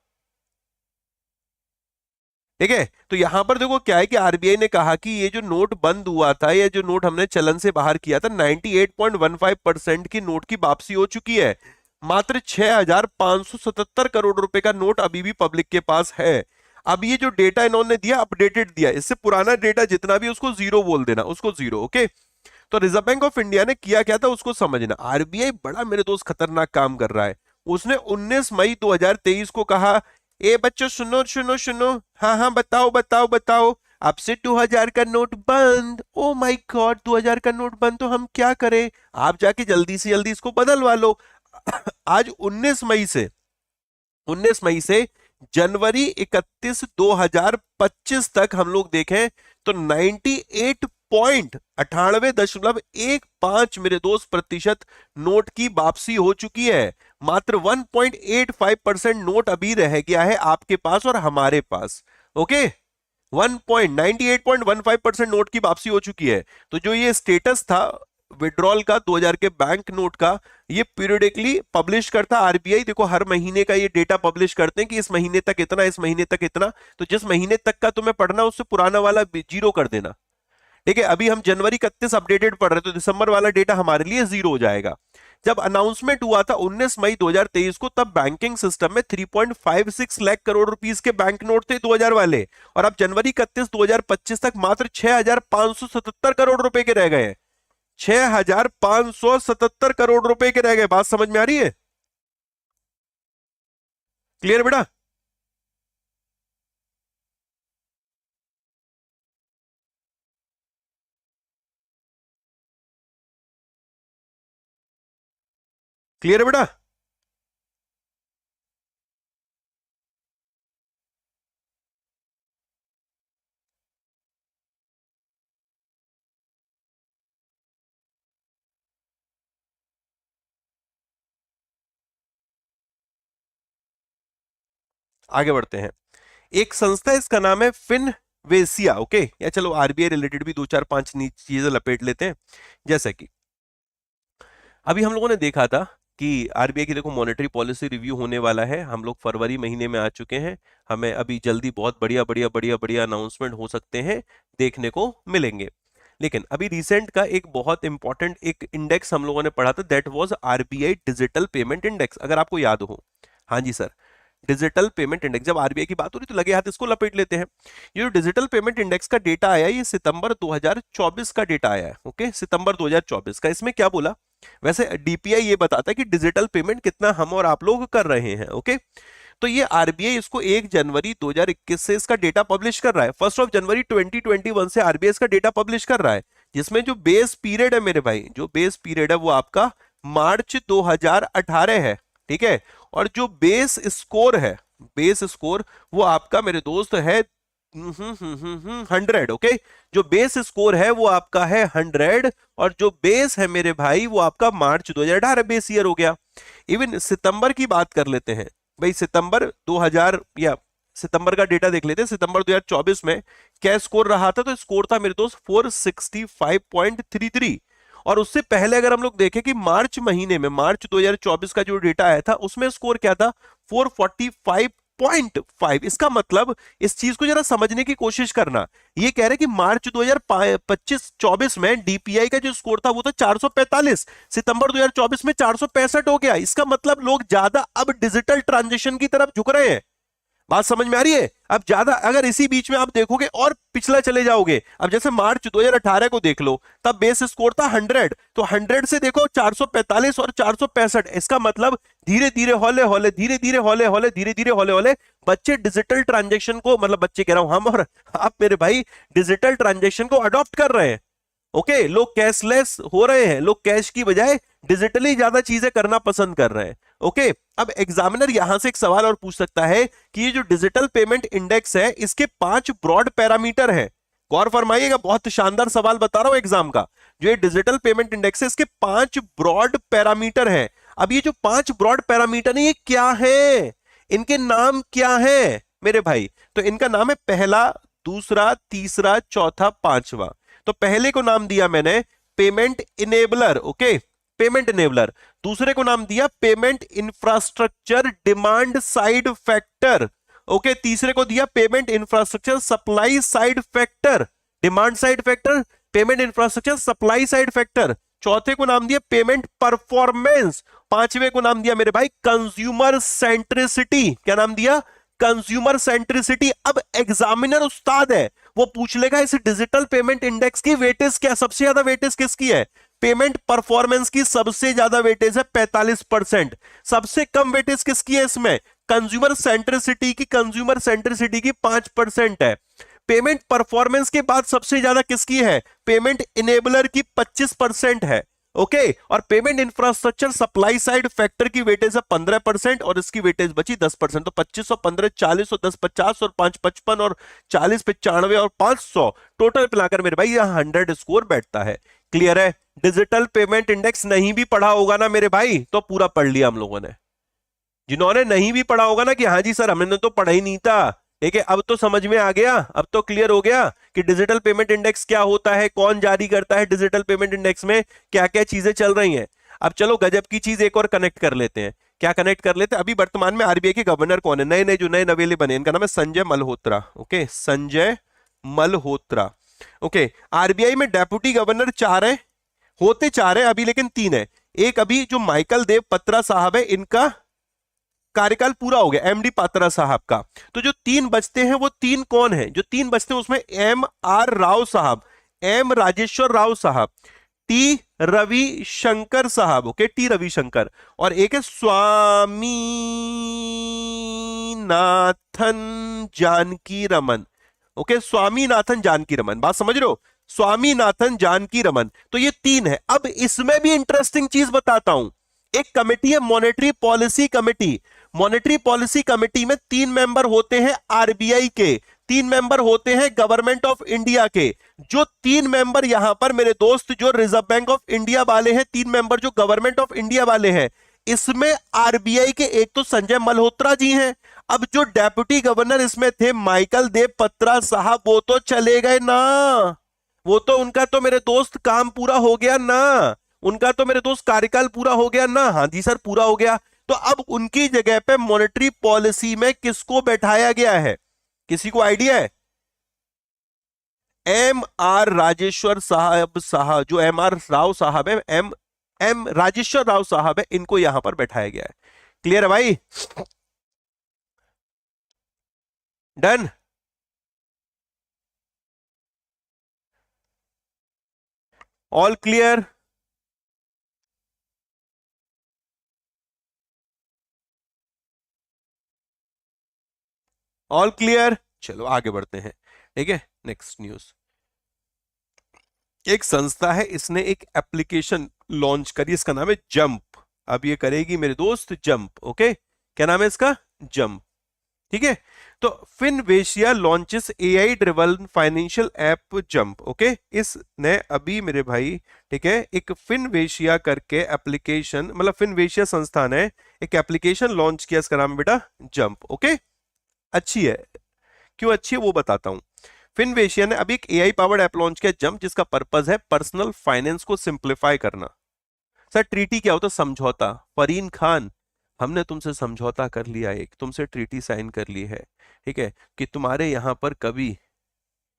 ठीक है, तो यहां पर देखो क्या है कि आरबीआई ने कहा कि ये जो नोट बंद हुआ था, ये जो नोट हमने चलन से बाहर किया था, 98.15% की नोट की वापसी हो चुकी है। मात्र 6577 करोड़ रुपए का नोट अभी भी पब्लिक के पास है। अब ये जो डेटा इन्होंने दिया, अपडेटेड दिया, इससे पुराना डेटा जितना भी उसको जीरो बोल देना, उसको जीरो। ओके, तो रिजर्व बैंक ऑफ इंडिया ने किया क्या था उसको समझना। आरबीआई बड़ा मेरे दोस्त खतरनाक काम कर रहा है। उसने 19 मई 2023 को कहा, ए बच्चों सुनो सुनो सुनो, हाँ हाँ बताओ बताओ बताओ, अब से 2000 का नोट बंद। ओ माय गॉड, 2000 का नोट बंद, तो हम क्या करें? आप जाके जल्दी से जल्दी इसको बदलवा लो। आज 19 मई से जनवरी 31 2025 तक हम लोग देखें तो 98.98.15 मेरे दोस्त प्रतिशत नोट की वापसी हो चुकी है। मात्र 1.85% नोट अभी रह गया है आपके पास और हमारे पास। ओके, 1.98.15% नोट की वापसी हो चुकी है। तो जो ये स्टेटस था विड्रॉल का 2000 के बैंक नोट का, ये पीरियडिकली पब्लिश करता आरबीआई। देखो हर महीने का ये डेटा पब्लिश करते हैं कि इस महीने तक इतना, इस महीने तक इतना। तो जिस महीने तक का तुम्हें पढ़ना, उससे पुराना वाला जीरो कर देना। ठीक है, अभी हम जनवरी 31 अपडेटेड पढ़ रहे, तो दिसंबर वाला डेटा हमारे लिए जीरो हो जाएगा। जब अनाउंसमेंट हुआ था 19 मई 2023 को, तब बैंकिंग सिस्टम में 3.56 लाख करोड़ रुपीस के बैंक नोट थे 2000 वाले, और अब जनवरी 31 2025 तक मात्र 6577 करोड़ रुपए के रह गए हैं। 6577 करोड़ रुपए के रह गए। बात समझ में आ रही है? क्लियर बेटा? क्लियर है बेटा? आगे बढ़ते हैं। एक संस्था है, इसका नाम है फिनवेसिया। ओके, या चलो आरबीआई रिलेटेड भी दो चार पांच चीजें लपेट लेते हैं। जैसे कि अभी हम लोगों ने देखा था कि आरबीआई की देखो मॉनेटरी पॉलिसी रिव्यू होने वाला है। हम लोग फरवरी महीने में आ चुके हैं। हमें अभी जल्दी बहुत बढ़िया बढ़िया बढ़िया बढ़िया अनाउंसमेंट हो सकते हैं, देखने को मिलेंगे। लेकिन अभी रिसेंट का एक बहुत इंपॉर्टेंट एक इंडेक्स हम लोगों ने पढ़ा था, that was RBI digital payment index, अगर आपको याद हो। हाँ जी सर, डिजिटल पेमेंट इंडेक्स, जब आरबीआई की बात हो रही तो लगे हाथ इसको लपेट लेते हैं। ये जो डिजिटल पेमेंट इंडेक्स का डेटा आया, ये सितंबर 2024 का डेटा आया है। ओके, सितंबर 2024 का। इसमें क्या बोला, वैसे डीपीआई ये बताता है कि डिजिटल पेमेंट कितना हम और आप लोग कर रहे हैं। ओके, तो ये आरबीआई इसको 1 जनवरी 2021 से इसका डेटा पब्लिश कर रहा है। 1 जनवरी 2021 से आरबीआई इसका डेटा पब्लिश कर रहा है, जिसमें जो बेस पीरियड है मेरे भाई, जो बेस पीरियड है वो आपका मार्च 2018 है। ठीक है, और जो बेस स्कोर है, बेस स्कोर वो आपका मेरे दोस्त है 100। ओके, जो बेस स्कोर है वो आपका है 100, और जो बेस है मेरे भाई वो आपका मार्च 2018 बेस ईयर हो गया। इवन सितंबर की बात कर लेते हैं भाई, सितंबर 2000 या सितंबर का डेटा देख लेते हैं। सितंबर 2024 में क्या स्कोर रहा था, तो स्कोर था मेरे दोस्त 465.33। और उससे पहले अगर हम लोग देखें कि मार्च महीने में, मार्च 2024 का जो डेटा आया था उसमें स्कोर क्या था, 445.5। इसका मतलब इस चीज को जरा समझने की कोशिश करना। ये कह रहे कि मार्च 2025-24 में डीपीआई का जो स्कोर था वो था 445, सितंबर 2024 में 465 हो गया। इसका मतलब लोग ज्यादा अब डिजिटल ट्रांजेक्शन की तरफ झुक रहे हैं। बात समझ में आ रही है? अब ज्यादा अगर इसी बीच में आप देखोगे और पिछला चले जाओगे, अब जैसे मार्च 2018 को देख लो, तब बेस स्कोर था 100, तो 100 से देखो 445 और 465। इसका मतलब धीरे धीरे हौले हौले, धीरे धीरे हौले हौले, धीरे धीरे हौले हौले बच्चे डिजिटल ट्रांजेक्शन को, मतलब बच्चे कह रहा हूं, हम और आप मेरे भाई डिजिटल ट्रांजेक्शन को अडॉप्ट कर रहे हैं। ओके, लोग कैशलेस हो रहे हैं, लोग कैश की बजाय डिजिटली ज्यादा चीजें करना पसंद कर रहे हैं। ओके, अब एग्जामिनर यहां से एक सवाल और पूछ सकता है कि ये जो डिजिटल पेमेंट इंडेक्स है इसके 5 ब्रॉड पैरामीटर हैं। गौर फरमाइएगा, बहुत शानदार सवाल बता रहा हूं एग्जाम का। जो ये डिजिटल पेमेंट इंडेक्स है इसके 5 ब्रॉड पैरामीटर हैं। अब ये जो 5 ब्रॉड पैरामीटर है ये क्या है, इनके नाम क्या है मेरे भाई? तो इनका नाम है पहला, दूसरा, तीसरा, चौथा, पांचवा। तो पहले को नाम दिया मैंने payment enabler. Okay, payment enabler. दूसरे को नाम दिया payment infrastructure demand side factor. Okay, तीसरे को दिया payment infrastructure supply side factor. Demand side factor, payment infrastructure, supply side factor. चौथे को नाम दिया पेमेंट परफॉर्मेंस। पांचवे को नाम दिया मेरे भाई कंज्यूमर सेंट्रिसिटी। क्या नाम दिया? Consumer centricity. अब एग्जामिनर उस्ताद है, वो पूछ लेगा इस डिजिटल पेमेंट इंडेक्स की वेटेज क्या, सबसे ज्यादा वेटेज किसकी है? पेमेंट परफॉर्मेंस की सबसे ज्यादा वेटेज है 45%। सबसे कम वेटेज किसकी है इसमें? कंज्यूमर सेंट्रिसिटी की, कंज्यूमर सेंट्रिसिटी की 5% है। पेमेंट परफॉर्मेंस के बाद सबसे ज्यादा किसकी है? पेमेंट इनेबलर की 25% है। ओके, और payment infrastructure supply side factor की वेटेज है 15% और इसकी वेटेज बची 10%। तो 25 और 15 40 और 10 50 और 5 55 और 40 95 और 500, टोटल मिलाकर मेरे भाई यहां 100 स्कोर बैठता है। क्लियर है? डिजिटल पेमेंट इंडेक्स नहीं भी पढ़ा होगा ना मेरे भाई तो पूरा पढ़ लिया हम लोगों ने। जिन्होंने नहीं भी पढ़ा होगा ना कि हाँ जी सर हमने तो पढ़ा ही नहीं था, ठीक है, अब तो समझ में आ गया, अब तो क्लियर हो गया कि डिजिटल पेमेंट इंडेक्स क्या होता है, कौन जारी करता है, डिजिटल पेमेंट इंडेक्स में क्या क्या चीजें चल रही हैं। अब चलो गजब की चीज एक और कनेक्ट कर लेते हैं। क्या कनेक्ट कर लेते हैं? अभी वर्तमान में आरबीआई के गवर्नर कौन है? नए नए जो नए नवेले बने, इनका नाम है Sanjay Malhotra. Okay, Sanjay Malhotra. Okay, RBI में डेप्यूटी गवर्नर 4 है, होते 4 है अभी लेकिन 3 है। एक अभी जो माइकल देव पत्रा साहब है, इनका कार्यकाल पूरा हो गया, एमडी पात्रा साहब का। तो जो 3 बचते हैं वो 3 कौन है? जो 3 बचते हैं उसमें एम आर राव साहब, एम राजेश्वर राव साहब, टी रविशंकर साहब। ओके, टी रविशंकर, और एक है स्वामीनाथन जानकी रमन। ओके, स्वामीनाथन जानकी रमन, बात समझ रहे हो? स्वामीनाथन जानकी रमन। तो ये 3 है। अब इसमें भी इंटरेस्टिंग चीज बताता हूं। एक कमेटी है monetary policy committee. Monetary policy committee में 3 मेंबर होते हैं आरबीआई के, 3 मेंबर होते हैं गवर्नमेंट ऑफ इंडिया के। जो 3 मेंबर यहां पर मेरे दोस्त जो रिजर्व बैंक ऑफ इंडिया वाले हैं, 3 मेंबर जो गवर्नमेंट ऑफ इंडिया वाले हैं, इसमें आरबीआई के एक तो संजय मल्होत्रा जी हैं। अब जो डेप्यूटी गवर्नर इसमें थे माइकल देव पत्रा साहब, वो तो चले गए ना, वो तो उनका तो मेरे दोस्त काम पूरा हो गया ना, उनका तो मेरे दोस्त कार्यकाल पूरा हो गया ना। हाँ जी सर पूरा हो गया। तो अब उनकी जगह पे मॉनेटरी पॉलिसी में किसको बैठाया गया है? किसी को आइडिया है? एम आर राजेश्वर साहब जो एम आर राव साहब है, एम राजेश्वर राव साहब है, इनको यहां पर बैठाया गया है। क्लियर है भाई? Done. All clear. All clear. चलो आगे बढ़ते हैं। ठीक है, नेक्स्ट न्यूज। एक संस्था है, इसने एक एप्लीकेशन लॉन्च करी, इसका नाम है जंप। अब ये करेगी मेरे दोस्त जंप। ओके, क्या नाम है इसका? जंप। ठीक है, तो Finvasia launches AI driven financial app jump. Okay, इसने अभी मेरे भाई, ठीक है, एक फिनवेशिया करके एप्लीकेशन, मतलब फिनवेशिया संस्थान है, एक एप्लीकेशन लॉन्च किया, इसका नाम है बेटा जंप। ओके, अच्छी है। क्यों अच्छी है वो बताता हूं। फिनवेशिया ने अभी एक एआई पावर्ड ऐप लॉन्च किया जंप, जिसका पर्पस है पर्सनल फाइनेंस को सिंप्लीफाई करना। सर ट्रीटी क्या होता है? समझौता। फरीन खान, हमने तुमसे समझौता कर लिया, एक तुमसे ट्रीटी साइन कर ली है, ठीक है, कि तुम्हारे यहां पर कभी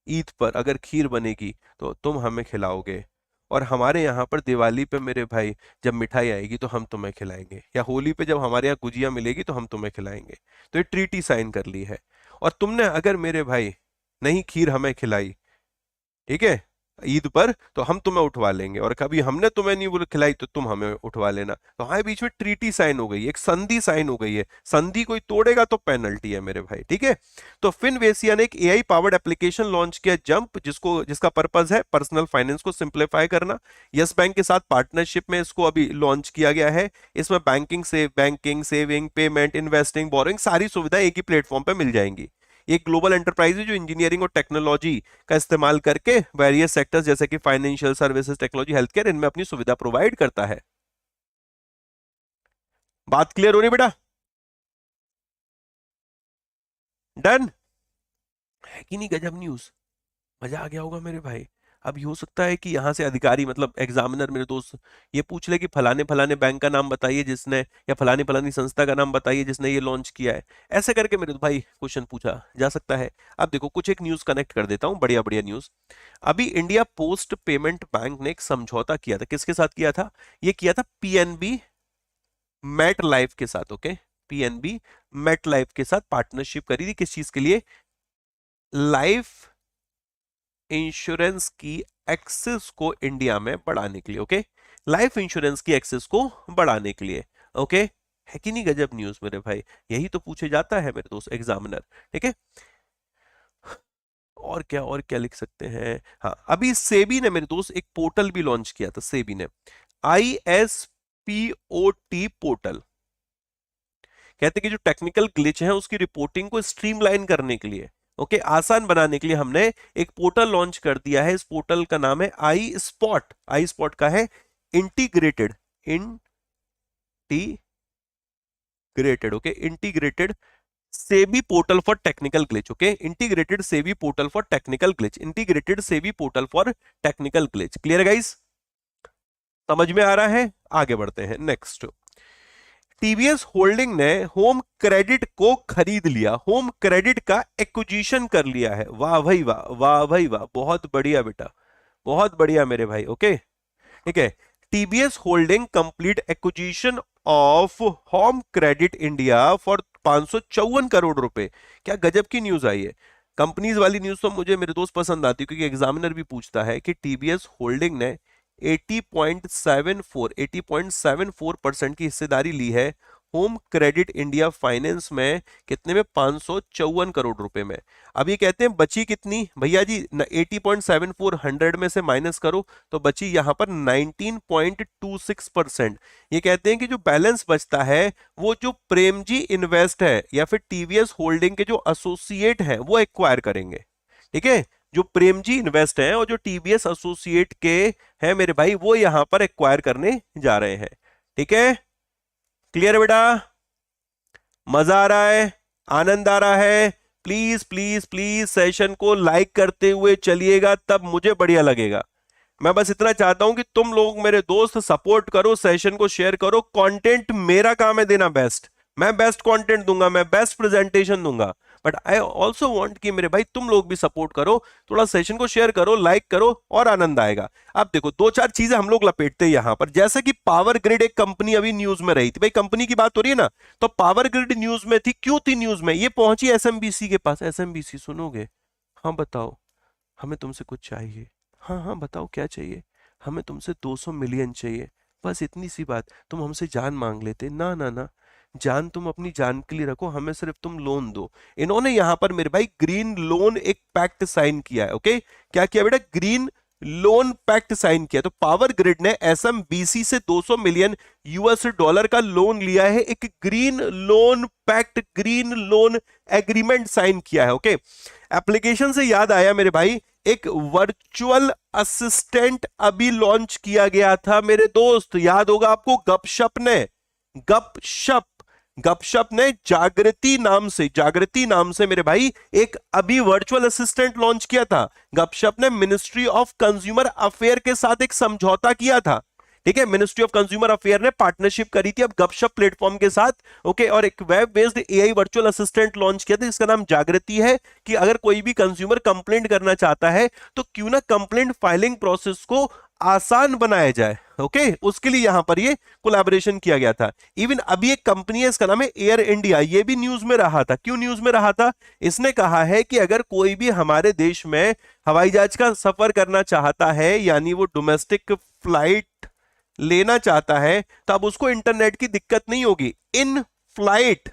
ईद पर अगर खीर बनेगी तो तुम हमें खिलाओगे, और हमारे यहाँ पर दिवाली पे मेरे भाई जब मिठाई आएगी तो हम तुम्हें खिलाएंगे, या होली पे जब हमारे यहाँ गुजिया मिलेगी तो हम तुम्हें खिलाएंगे। तो ये ट्रीटी साइन कर ली है। और तुमने अगर मेरे भाई नहीं खीर हमें खिलाई, ठीक है, ईद पर, तो हम तुम्हें उठवा लेंगे, और कभी हमने तुम्हें नहीं वो खिलाई तो तुम हमें उठवा लेना। तो हमारे बीच में ट्रीटी साइन हो गई, एक संधि साइन हो गई है। संधि कोई तोड़ेगा तो पेनल्टी है मेरे भाई, ठीक है। तो फिनवेसिया ने एक एआई पावर्ड एप्लीकेशन लॉन्च किया जंप, जिसका पर्पस है पर्सनल फाइनेंस को सिंप्लीफाई करना। यस बैंक के साथ पार्टनरशिप में इसको अभी लॉन्च किया गया है। इसमें banking, saving, payment, investing, boring, सारी सुविधाएं एक ही प्लेटफॉर्म पे मिल जाएंगी। एक ग्लोबल एंटरप्राइज है जो इंजीनियरिंग और टेक्नोलॉजी का इस्तेमाल करके वेरियस सेक्टर्स जैसे कि financial services, technology, health care, इनमें अपनी सुविधा प्रोवाइड करता है। बात क्लियर हो रही बेटा? डन है कि नहीं? गजब न्यूज, मजा आ गया होगा मेरे भाई। अब ये हो सकता है कि यहाँ से अधिकारी, मतलब एग्जामिनर मेरे दोस्त, ये पूछ ले कि फलाने फलाने बैंक का नाम बताइए जिसने, या फलाने फलानी संस्था का नाम बताइए जिसने ये लॉन्च किया है। ऐसे करके मेरे भाई क्वेश्चन पूछा जा सकता है। अब देखो कुछ एक न्यूज कनेक्ट कर देता हूँ, बढ़िया बढ़िया न्यूज। अभी इंडिया पोस्ट पेमेंट बैंक ने एक समझौता किया था, किसके साथ किया था? ये किया था पीएनबी मेट लाइफ के साथ। ओके, पीएनबी मेट लाइफ के साथ पार्टनरशिप करी थी, किस चीज के लिए? लाइफ इंश्योरेंस की एक्सेस को इंडिया में बढ़ाने के लिए। ओके, लाइफ इंश्योरेंस की एक्सेस को बढ़ाने के लिए। ओके, है कि नहीं गजब न्यूज मेरे भाई? यही तो पूछे जाता है मेरे दोस्त एग्जामिनर, ठीक है। और क्या लिख सकते हैं? हाँ, अभी सेबी ने मेरे दोस्त एक पोर्टल भी लॉन्च किया था, सेबी ने ISPOT पोर्टल। कहते हैं कि जो टेक्निकल ग्लिच है उसकी रिपोर्टिंग को स्ट्रीमलाइन करने के लिए, ओके, आसान बनाने के लिए हमने एक पोर्टल लॉन्च कर दिया है। इस पोर्टल का नाम है आई स्पॉट का है integrated, okay, integrated SEBI portal for technical glitch. Okay, integrated SEBI portal for technical glitch, integrated SEBI portal for technical glitch. Clear guys? समझ में आ रहा है? आगे बढ़ते हैं नेक्स्ट। टीवीएस होल्डिंग ने होम क्रेडिट को खरीद लिया, होम क्रेडिट का एक्विजिशन कर लिया है। वाह भाई वाह, वाह भाई वाह, बहुत बढ़िया बेटा, बहुत बढ़िया मेरे भाई। ओके, ठीक है, TBS holding complete acquisition of home credit India for 554 crore रुपए। क्या गजब की न्यूज आई है। कंपनीज वाली न्यूज तो मुझे मेरे दोस्त पसंद आती है, क्योंकि एग्जामिनर भी पूछता है कि टीबीएस होल्डिंग ने 80.74% की हिस्सेदारी ली है होम क्रेडिट इंडिया फाइनेंस में। कितने में? 554 करोड़ रुपए में। अब ये कहते हैं बची कितनी भैया जी? 80.74 100 में से माइनस करो तो बची यहां पर 19.26%। ये कहते हैं कि जो बैलेंस बचता है वो जो प्रेमजी इन्वेस्ट है या फिर टीवीएस होल्डिंग के जो एसोसिएट हैं वो एक्वायर करेंगे। ठीक है, जो प्रेमजी इन्वेस्ट हैं और जो टीबीएस एसोसिएट के हैं मेरे भाई, वो यहां पर एक्वायर करने जा रहे हैं। ठीक है, क्लियर बेटा? मजा आ रहा है? आनंद आ रहा है? प्लीज प्लीज प्लीज सेशन को लाइक करते हुए चलिएगा, तब मुझे बढ़िया लगेगा। मैं बस इतना चाहता हूं कि तुम लोग मेरे दोस्त सपोर्ट करो, सेशन को शेयर करो। कंटेंट मेरा काम है देना बेस्ट, मैं बेस्ट कंटेंट दूंगा, मैं बेस्ट प्रेजेंटेशन दूंगा। बट आई ऑल्सो वांट कि मेरे भाई तुम लोग भी सपोर्ट करो, थोड़ा सेशन को शेयर करो, लाइक करो और आनंद आएगा। अब देखो दो चार चीजें हम लोग लपेटते हैं यहां पर, जैसे कि पावर ग्रिड एक कंपनी अभी न्यूज में रही थी, भाई कंपनी की बात हो रही है ना, तो पावर ग्रिड न्यूज में थी, क्यों थी न्यूज में, ये पहुंची एसएमबीसी के पास। एसएमबीसी सुनोगे, हाँ बताओ हमें तुमसे कुछ चाहिए, हाँ हाँ बताओ क्या चाहिए, हमें तुमसे 200 मिलियन चाहिए, बस इतनी सी बात, तुम हमसे जान मांग लेते, ना ना ना, जान तुम अपनी जान के लिए रखो, हमें सिर्फ तुम लोन दो। इन्होंने यहां पर मेरे भाई ग्रीन लोन एक पैक्ट साइन किया है, ओके, क्या किया बेटा, ग्रीन लोन पैक्ट साइन किया। तो पावर ग्रिड ने एसएमबीसी से 200 मिलियन यूएस डॉलर का लोन लिया है, एक green loan pact, green loan agreement sign किया है, ओके। एप्लीकेशन से याद आया मेरे भाई, एक वर्चुअल असिस्टेंट अभी लॉन्च किया गया था मेरे दोस्त, याद होगा आपको, गपशप ने, गपशप गपशप ने जागृति नाम से मेरे भाई एक अभी वर्चुअल असिस्टेंट लॉन्च किया था। गपशप ने मिनिस्ट्री ऑफ कंज्यूमर अफेयर के साथ एक समझौता किया था, ठीक है, मिनिस्ट्री ऑफ कंज्यूमर अफेयर ने पार्टनरशिप करी थी अब गपशप प्लेटफॉर्म के साथ, ओके, और एक web based AI virtual assistant launch किया था जिसका नाम जागृति है, कि अगर कोई भी कंज्यूमर कंप्लेंट करना चाहता है तो क्यों ना कंप्लेंट फाइलिंग प्रोसेस को आसान बनाया जाए, ओके, उसके लिए यहां पर ये कोलैबोरेशन किया गया था। इवन अभी एक कंपनी है, इसका नाम है एयर इंडिया, ये भी न्यूज में रहा था। क्यों न्यूज में रहा था, इसने कहा है कि अगर कोई भी हमारे देश में हवाई जहाज का सफर करना चाहता है, यानी वो डोमेस्टिक फ्लाइट लेना चाहता है, तो अब उसको इंटरनेट की दिक्कत नहीं होगी। इन फ्लाइट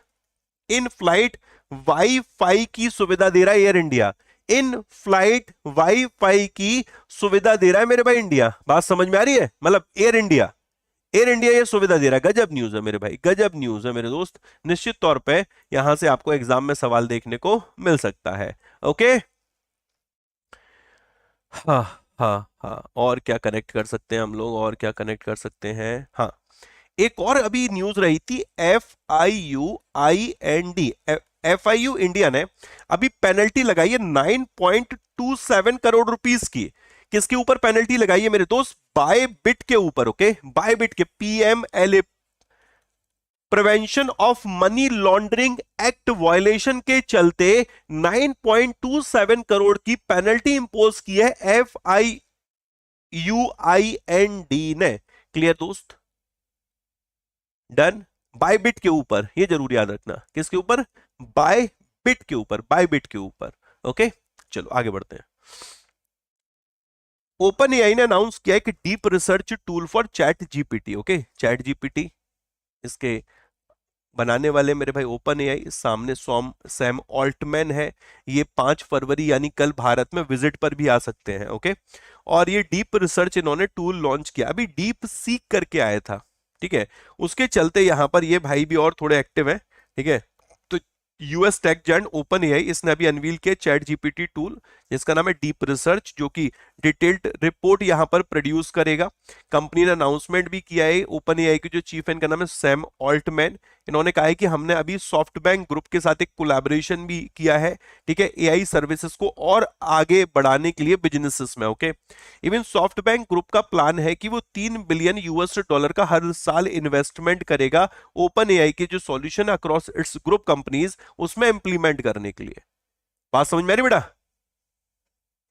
वाईफाई की सुविधा दे रहा है air India, in flight wifi की सुविधा दे रहा है मेरे भाई इंडिया। बात समझ में आ रही है, मतलब एयर इंडिया ये सुविधा दे रहा है। गजब न्यूज है मेरे भाई, गजब न्यूज है मेरे दोस्त, निश्चित तौर पे यहां से आपको एग्जाम में सवाल देखने को मिल सकता है, ओके। हाँ हाँ हाँ, और क्या कनेक्ट कर सकते हैं हम लोग, और क्या कनेक्ट कर सकते हैं, हाँ, एक और अभी न्यूज रही थी, एफ आई यू इंडिया ने अभी पेनल्टी लगाई है 9.27 करोड़ रुपीस की। किसके ऊपर पेनल्टी लगाई है मेरे दोस्त, बाय बिट के ऊपर, ओके, बाय बिट के, PMLA, prevention of money laundering act violation के चलते 9.27 करोड़ की पेनल्टी इंपोज की है FIUIND ने। क्लियर दोस्त, डन। बाय बिट के ऊपर, ये जरूर याद रखना, किसके ऊपर, बाय बिट के ऊपर, बाय बिट के ऊपर, ओके। चलो आगे बढ़ते हैं। ओपन एआई ने अनाउंस किया है कि deep research tool for chat GPT, okay, chat GPT, इसके बनाने वाले मेरे भाई ओपन एआई, सामने सैम ऑल्टमैन है। ये 5 फरवरी यानी कल भारत में विजिट पर भी आ सकते हैं, ओके। और ये डीप रिसर्च इन्होंने टूल लॉन्च किया, अभी डीप सीक करके आया था, ठीक है, उसके चलते यहां पर ये भाई भी और थोड़े एक्टिव है, ठीक है। तो US tech giant open AI, इसने अभी अनवील किया चैट जीपीटी टूल जिसका नाम है डीप रिसर्च, जो कि डिटेल्ड रिपोर्ट यहां पर प्रोड्यूस करेगा। कंपनी ने अनाउंसमेंट भी किया है, ओपन एआई के जो चीफ है इनका नाम है सैम ऑल्टमैन। इन्होंने कहा है कि हमने अभी सॉफ्ट बैंक ग्रुप के साथ एक कोलैबोरेशन भी किया है, ठीक है, एआई सर्विसेज को और आगे बढ़ाने के लिए बिजनेसेस में, okay. Even soft bank group का प्लान है कि वो 3 बिलियन यूएस डॉलर का हर साल इन्वेस्टमेंट करेगा ओपन एआई के जो solution across its group companies उसमें इंप्लीमेंट करने के लिए। बात समझ में आ रही बेटा,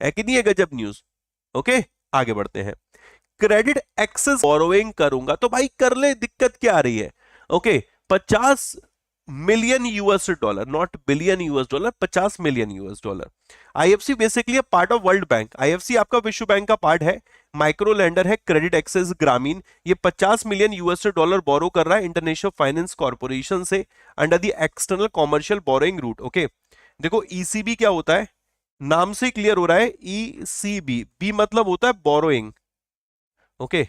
है कि नहीं है गजब न्यूज, ओके। आगे बढ़ते हैं। क्रेडिट एक्सेस बोरोइंग करूंगा तो भाई कर ले, दिक्कत क्या आ रही है, okay. 50 million US dollar, not billion US dollar, 50 million US dollar. IFC basically part of world bank, IFC आपका विश्व बैंक का पार्ट है, माइक्रो लेंडर है क्रेडिट एक्सेस ग्रामीण। ये 50 मिलियन यूएस डॉलर बोरो कर रहा है इंटरनेशनल फाइनेंस कॉर्पोरेशन से under the external commercial borrowing route, okay. देखो ईसीबी क्या होता है, नाम से क्लियर हो रहा है, ईसीबी, बी मतलब होता है बोरोइंग, ओके।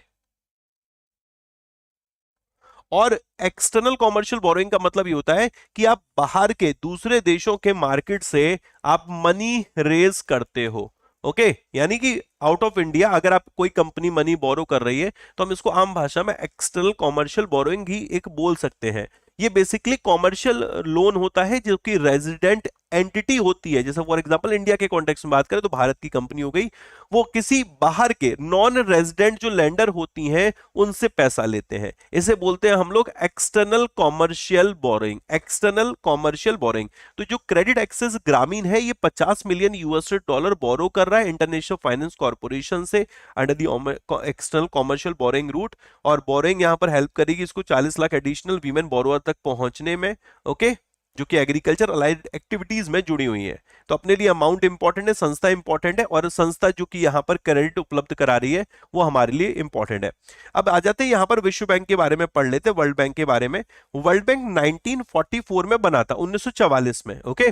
और एक्सटर्नल कॉमर्शियल बोरोइंग का मतलब ये होता है कि आप बाहर के दूसरे देशों के मार्केट से आप मनी रेज करते हो, ओके। यानी कि आउट ऑफ इंडिया अगर आप कोई कंपनी मनी बोरो कर रही है तो हम इसको आम भाषा में एक्सटर्नल कॉमर्शियल बोरोइंग ही एक बोल सकते हैं। ये बेसिकली कॉमर्शियल लोन होता है जो कि रेजिडेंट एंटिटी होती है, जैसे फॉर एग्जांपल इंडिया के कॉन्टेक्स्ट में बात करें तो भारत की कंपनी हो गई, वो किसी बाहर के नॉन रेजिडेंट जो लेंडर होती हैं उनसे पैसा लेते हैं, इसे बोलते हैं हम लोग external commercial boring, external commercial boring. तो जो क्रेडिट एक्सेस ग्रामीण है ये 50 मिलियन यूएस डॉलर बोरो कर रहा है इंटरनेशनल फाइनेंस कॉर्पोरेशन से under the external commercial borrowing route, और बोरिंग यहां पर हेल्प करेगी इसको 40 लाख एडिशनल वीमेन बोरोअर तक पहुंचने में। ओके, जो कि एग्रीकल्चर अलाइड एक्टिविटीज में जुड़ी हुई है। तो अपने लिए अमाउंट इंपॉर्टेंट है, संस्था इंपॉर्टेंट है, और संस्था जो कि यहाँ पर क्रेडिट उपलब्ध करा रही है वो हमारे लिए इंपॉर्टेंट है। अब आ जाते हैं यहाँ पर विश्व बैंक के बारे में पढ़ लेते हैं, वर्ल्ड बैंक के बारे में। वर्ल्ड बैंक 1944 में बना था, 1944 में। ओके,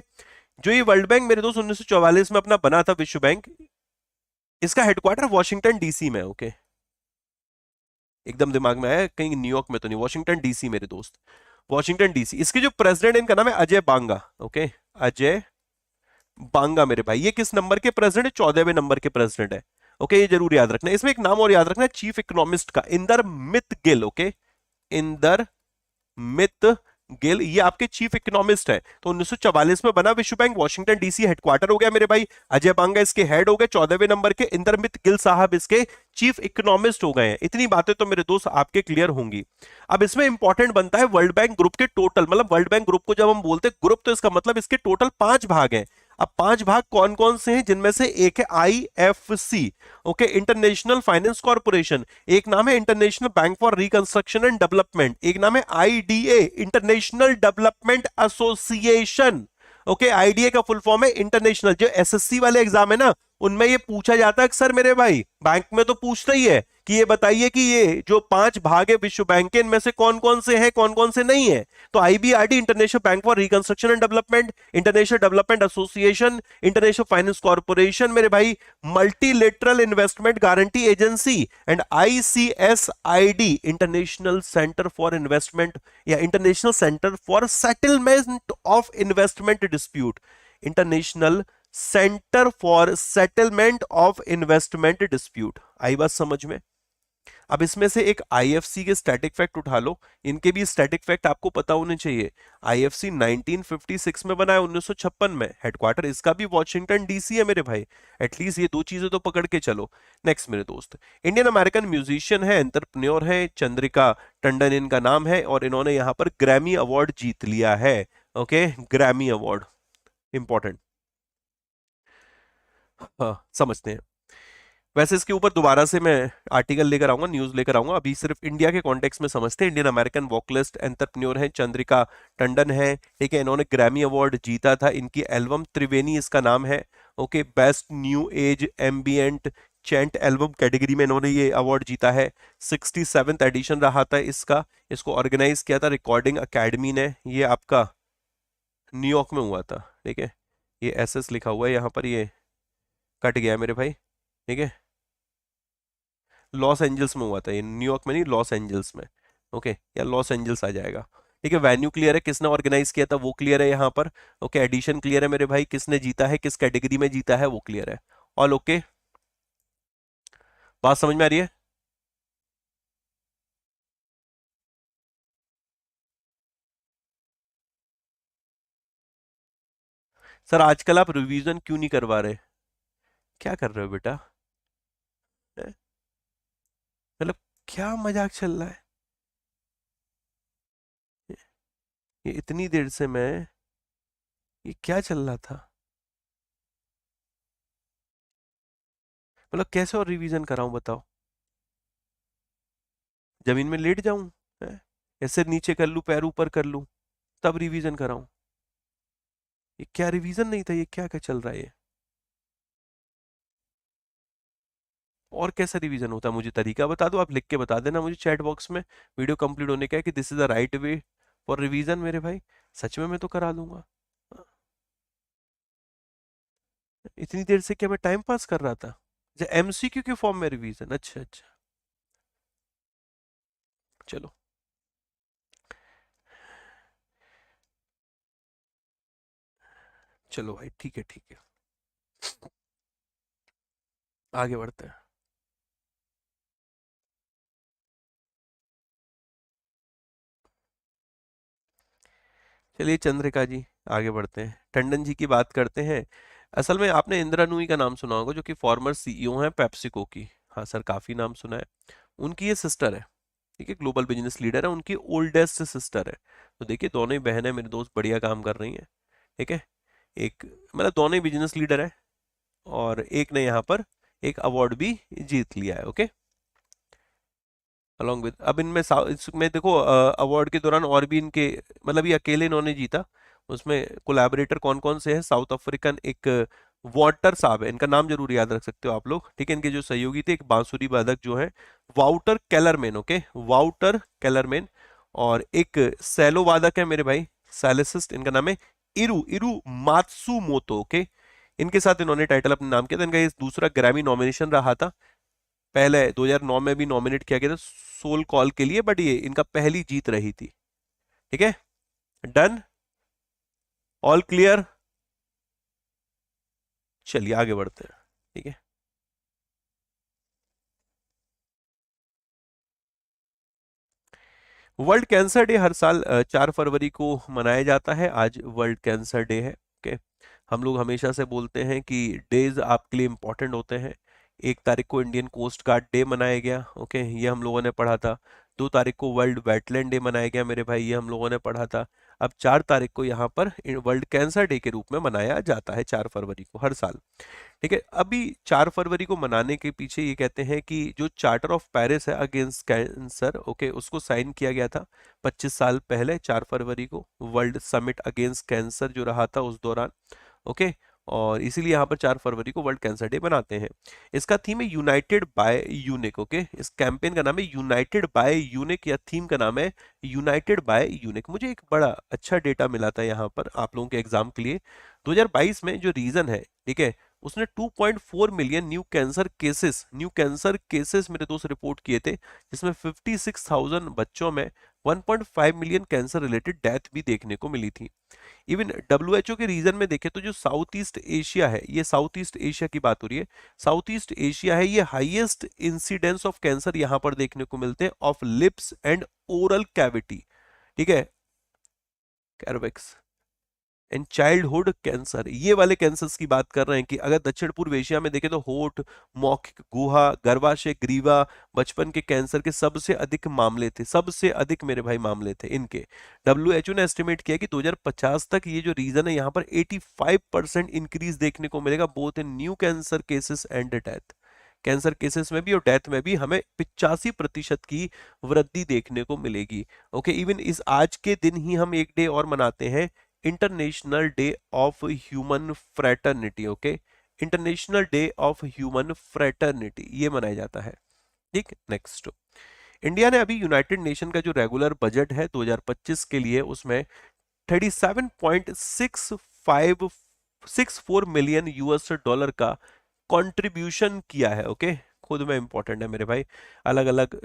जो ये वर्ल्ड बैंक मेरे दोस्त 1944 में अपना बना था विश्व बैंक, इसका हेडक्वार्टर वॉशिंगटन डीसी में। ओके, एकदम दिमाग में आया, कहीं न्यूयॉर्क में तो नहीं, वॉशिंगटन डीसी मेरे दोस्त, वॉशिंगटन डीसी। इसके जो प्रेसिडेंट इनका नाम है अजय बांगा। ओके, अजय बांगा मेरे भाई, ये किस नंबर के प्रेसिडेंट है? 14वें नंबर के प्रेसिडेंट है। ओके, ये जरूर याद रखना। इसमें एक नाम और याद रखना, चीफ इकोनॉमिस्ट का, इंदर मित गिल। ओके, इंदर मित गिल, ये आपके चीफ इकोनॉमिस्ट है। तो 1944 में बना विश्व बैंक, वॉशिंगटन डीसी हेडक्वार्टर हो गया मेरे भाई। अजय बांगा इसके हेड हो गए, 14वें नंबर के। इंदरमित गिल साहब इसके चीफ इकोनॉमिस्ट हो गए हैं। इतनी बातें तो मेरे दोस्त आपके क्लियर होंगी। अब इसमें इंपॉर्टेंट बनता है वर्ल्ड बैंक ग्रुप के टोटल, मतलब वर्ल्ड बैंक ग्रुप को जब हम बोलते हैं ग्रुप तो इसका मतलब इसके टोटल 5 भाग हैं। अब 5 भाग कौन कौन से हैं? जिनमें से एक है IFC, okay, international finance corporation. एक नाम है international bank for reconstruction and development. एक नाम है IDA, international development association. Okay, IDA का फुल फॉर्म है इंटरनेशनल। जो एसएससी वाले एग्जाम है ना, उनमें ये पूछा जाता है अक्सर मेरे भाई, बैंक में तो पूछता ही है कि ये बताइए कि ये जो 5 भाग है विश्व बैंक के, इनमें से कौन कौन से हैं, कौन कौन से नहीं है। तो IBRD, international bank for reconstruction and development, international development association, international finance corporation मेरे भाई, multilateral investment guarantee agency, and ICSID, international centre for investment या international centre for settlement of investment dispute, international centre for settlement of investment dispute. आई बात समझ में? अब इसमें से एक आईएफसी के स्टैटिक फैक्ट उठा लो, इनके भी स्टैटिक फैक्ट आपको पता होने चाहिए। आईएफसी 1956 में बना है, 1956 में। हेडक्वार्टर इसका भी वॉशिंगटन डीसी है मेरे भाई। एटलीस्ट ये 2 चीजें तो पकड़ के चलो। नेक्स्ट मेरे दोस्त, इंडियन अमेरिकन म्यूजिशियन है, एंटरप्रेन्योर है, चंद्रिका टंडन इनका नाम है, और इन्होंने यहां पर ग्रैमी अवार्ड जीत लिया है। ओके, ग्रैमी अवार्ड इंपॉर्टेंट, हाँ समझते हैं। वैसे इसके ऊपर दोबारा से मैं आर्टिकल लेकर आऊंगा, न्यूज लेकर आऊंगा। अभी सिर्फ इंडिया के कॉन्टेक्स्ट में समझते हैं। इंडियन अमेरिकन वोकलिस्ट एंटरप्रेन्योर है, चंद्रिका टंडन है, ठीक है। इन्होंने ग्रैमी अवार्ड जीता था, इनकी एल्बम त्रिवेणी इसका नाम है। Okay, best new age ambient chant album category में इन्होंने ये अवार्ड जीता है। 67th एडिशन रहा था इसका। इसको ऑर्गेनाइज किया था रिकॉर्डिंग अकेडमी ने। ये आपका न्यूयॉर्क में हुआ था, ठीक है। ये एसएस लिखा हुआ है यहाँ पर, ये कट गया मेरे भाई, ठीक है। लॉस एंजल्स में हुआ था ये, न्यूयॉर्क में नहीं, लॉस एंजल्स में। ओके, या लॉस एंजल्स आ जाएगा, ठीक है। वेन्यू क्लियर है, किसने ऑर्गेनाइज किया था वो क्लियर है यहाँ पर। ओके, एडिशन क्लियर है मेरे भाई, किसने जीता है, किस कैटेगरी में जीता है वो क्लियर है। ऑल ओके, बात समझ में आ रही है? सर आजकल आप रिवीजन क्यों नहीं करवा रहे? क्या कर रहे हो बेटा? हैं? मतलब क्या मजाक चल रहा है? ये इतनी देर से मैं, ये क्या चल रहा था? मतलब कैसे और रिवीजन कराऊं बताओ? जमीन में लेट जाऊं? हैं? ऐसे नीचे कर लूं, पैर ऊपर कर लूं, तब रिवीजन कराऊं? ये क्या रिवीजन नहीं था, ये क्या क्या चल रहा है ये? और कैसा रिवीजन होता है? मुझे तरीका बता दो, आप लिख के बता देना मुझे चैट बॉक्स में, वीडियो कंप्लीट होने का है, कि this is the right way for revision मेरे भाई। सच में मैं तो करा दूंगा। इतनी देर से क्या मैं टाइम पास कर रहा था? अच्छा, एमसीक्यू के फॉर्म में रिवीजन, अच्छा अच्छा, चलो। चलो भाई, ठीक है ठीक है, आगे बढ़ते हैं। चलिए चंद्रिका जी, आगे बढ़ते हैं, टंडन जी की बात करते हैं। असल में आपने इंदिरा नूई का नाम सुना होगा, जो कि फॉर्मर सीईओ हैं पेप्सिको की। हाँ सर, काफी नाम सुना है। उनकी ये सिस्टर है, ठीक है, ग्लोबल बिजनेस लीडर है, उनकी ओल्डेस्ट सिस्टर है। तो देखिए, दोनों ही बहन है मेरे दोस्त, बढ़िया काम कर रही हैं। ठीक है, एक मतलब दोनों ही बिजनेस लीडर है, और एक ने यहाँ पर एक अवार्ड भी जीत लिया है। ओके, अलॉन्ग विद, अब इनमें इसमें देखो, अवार्ड के दौरान और भी इनके, मतलब ये अकेले इन्होंने जीता, उसमें कोलैबोरेटर कौन कौन से हैं, साउथ अफ्रीकन एक वॉटर साहब है, इनका नाम जरूर याद रख सकते हो आप लोग। ठीक है, इनके जो सहयोगी थे, एक बांसुरी वादक जो है Wouter Kellerman. Okay, Wouter Kellerman. और एक सैलो वादक है मेरे भाई, सैलिसिस्ट, इनका नाम है इरू इरू मात्सुमोतो। ओके, इनके साथ इन्होंने टाइटल अपने नाम किया था। इनका ये दूसरा ग्रैमी नॉमिनेशन रहा था। पहले 2009 में भी नॉमिनेट किया गया था सोल कॉल के लिए, बट ये इनका पहली जीत रही थी। ठीक है, डन, ऑल क्लियर। चलिए आगे बढ़ते हैं। ठीक है, वर्ल्ड कैंसर डे हर साल 4 फरवरी को मनाया जाता है। आज वर्ल्ड कैंसर डे है। ओके, हम लोग हमेशा से बोलते हैं कि डेज आपके लिए इंपॉर्टेंट होते हैं। 1 तारीख को इंडियन कोस्ट गार्ड डे मनाया गया। ओके, ये हम लोगों ने पढ़ा था। 2 तारीख को वर्ल्ड वेटलैंड डे मनाया गया मेरे भाई, ये हम लोगों ने पढ़ा था। अब 4 तारीख को यहाँ पर वर्ल्ड कैंसर डे के रूप में मनाया जाता है, 4 फरवरी को हर साल। ठीक है, अभी 4 फरवरी को मनाने के पीछे ये कहते हैं कि जो चार्टर ऑफ पेरिस है अगेंस्ट कैंसर, ओके, उसको साइन किया गया था 25 साल पहले, 4 फरवरी को, वर्ल्ड समिट अगेंस्ट कैंसर जो रहा था उस दौरान। ओके, और इसीलिए यहाँ पर 4 फरवरी को वर्ल्ड कैंसर डे मनाते हैं। इसका थीम है यूनाइटेड बाय यूनिक। ओके, इस कैंपेन का नाम है यूनाइटेड बाय यूनिक, या थीम का नाम है यूनाइटेड बाय यूनिक। मुझे एक बड़ा अच्छा डेटा मिला था यहाँ पर आप लोगों के एग्जाम के लिए। 2022 में जो रीजन है, ठीक है, उसने 2.4 मिलियन न्यू कैंसर केसेस मेरे दोस्त रिपोर्ट किए थे, जिसमें 56,000 बच्चों में 1.5 मिलियन कैंसर रिलेटेड डेथ भी देखने को मिली थी। इवन डब्ल्यूएचओ के रीजन में देखें तो जो साउथ ईस्ट एशिया है, ये साउथ ईस्ट एशिया की बात हो रही है, साउथ ईस्ट एशिया है, ये हाईएस्ट इंसिडेंस ऑफ कैंसर यहाँ पर देखने को मिलते हैं, of lips and oral cavity. ठीक है, कैरवेक्स एंड चाइल्डहुड कैंसर, ये वाले कैंसर्स की बात कर रहे हैं। कि अगर दक्षिण पूर्व एशिया में देखें तो होठ, मौखिक गुहा, गर्भाशय, ग्रीवा, बचपन के कैंसर के सबसे अधिक मामले थे, सबसे अधिक मेरे भाई मामले थे इनके। डब्ल्यूएचओ ने एस्टिमेट किया कि 2050 तक ये जो रीजन है यहाँ पर 85% इंक्रीज देखने को मिलेगा, both in new cancer cases and death. Cancer cases में भी और डेथ में भी हमें 85% की वृद्धि देखने को मिलेगी। ओके, इवन इस आज के दिन ही हम एक डे और मनाते हैं, international day of human fraternity. Okay, international day of human fraternity ये मनाया जाता है। ठीक, नेक्स्ट, इंडिया ने अभी यूनाइटेड नेशन का जो रेगुलर बजट है 2025 के लिए, उसमें 37.6564 मिलियन यूएस डॉलर का कंट्रीब्यूशन किया है। ओके, खुद में इंपॉर्टेंट है मेरे भाई। अलग अलग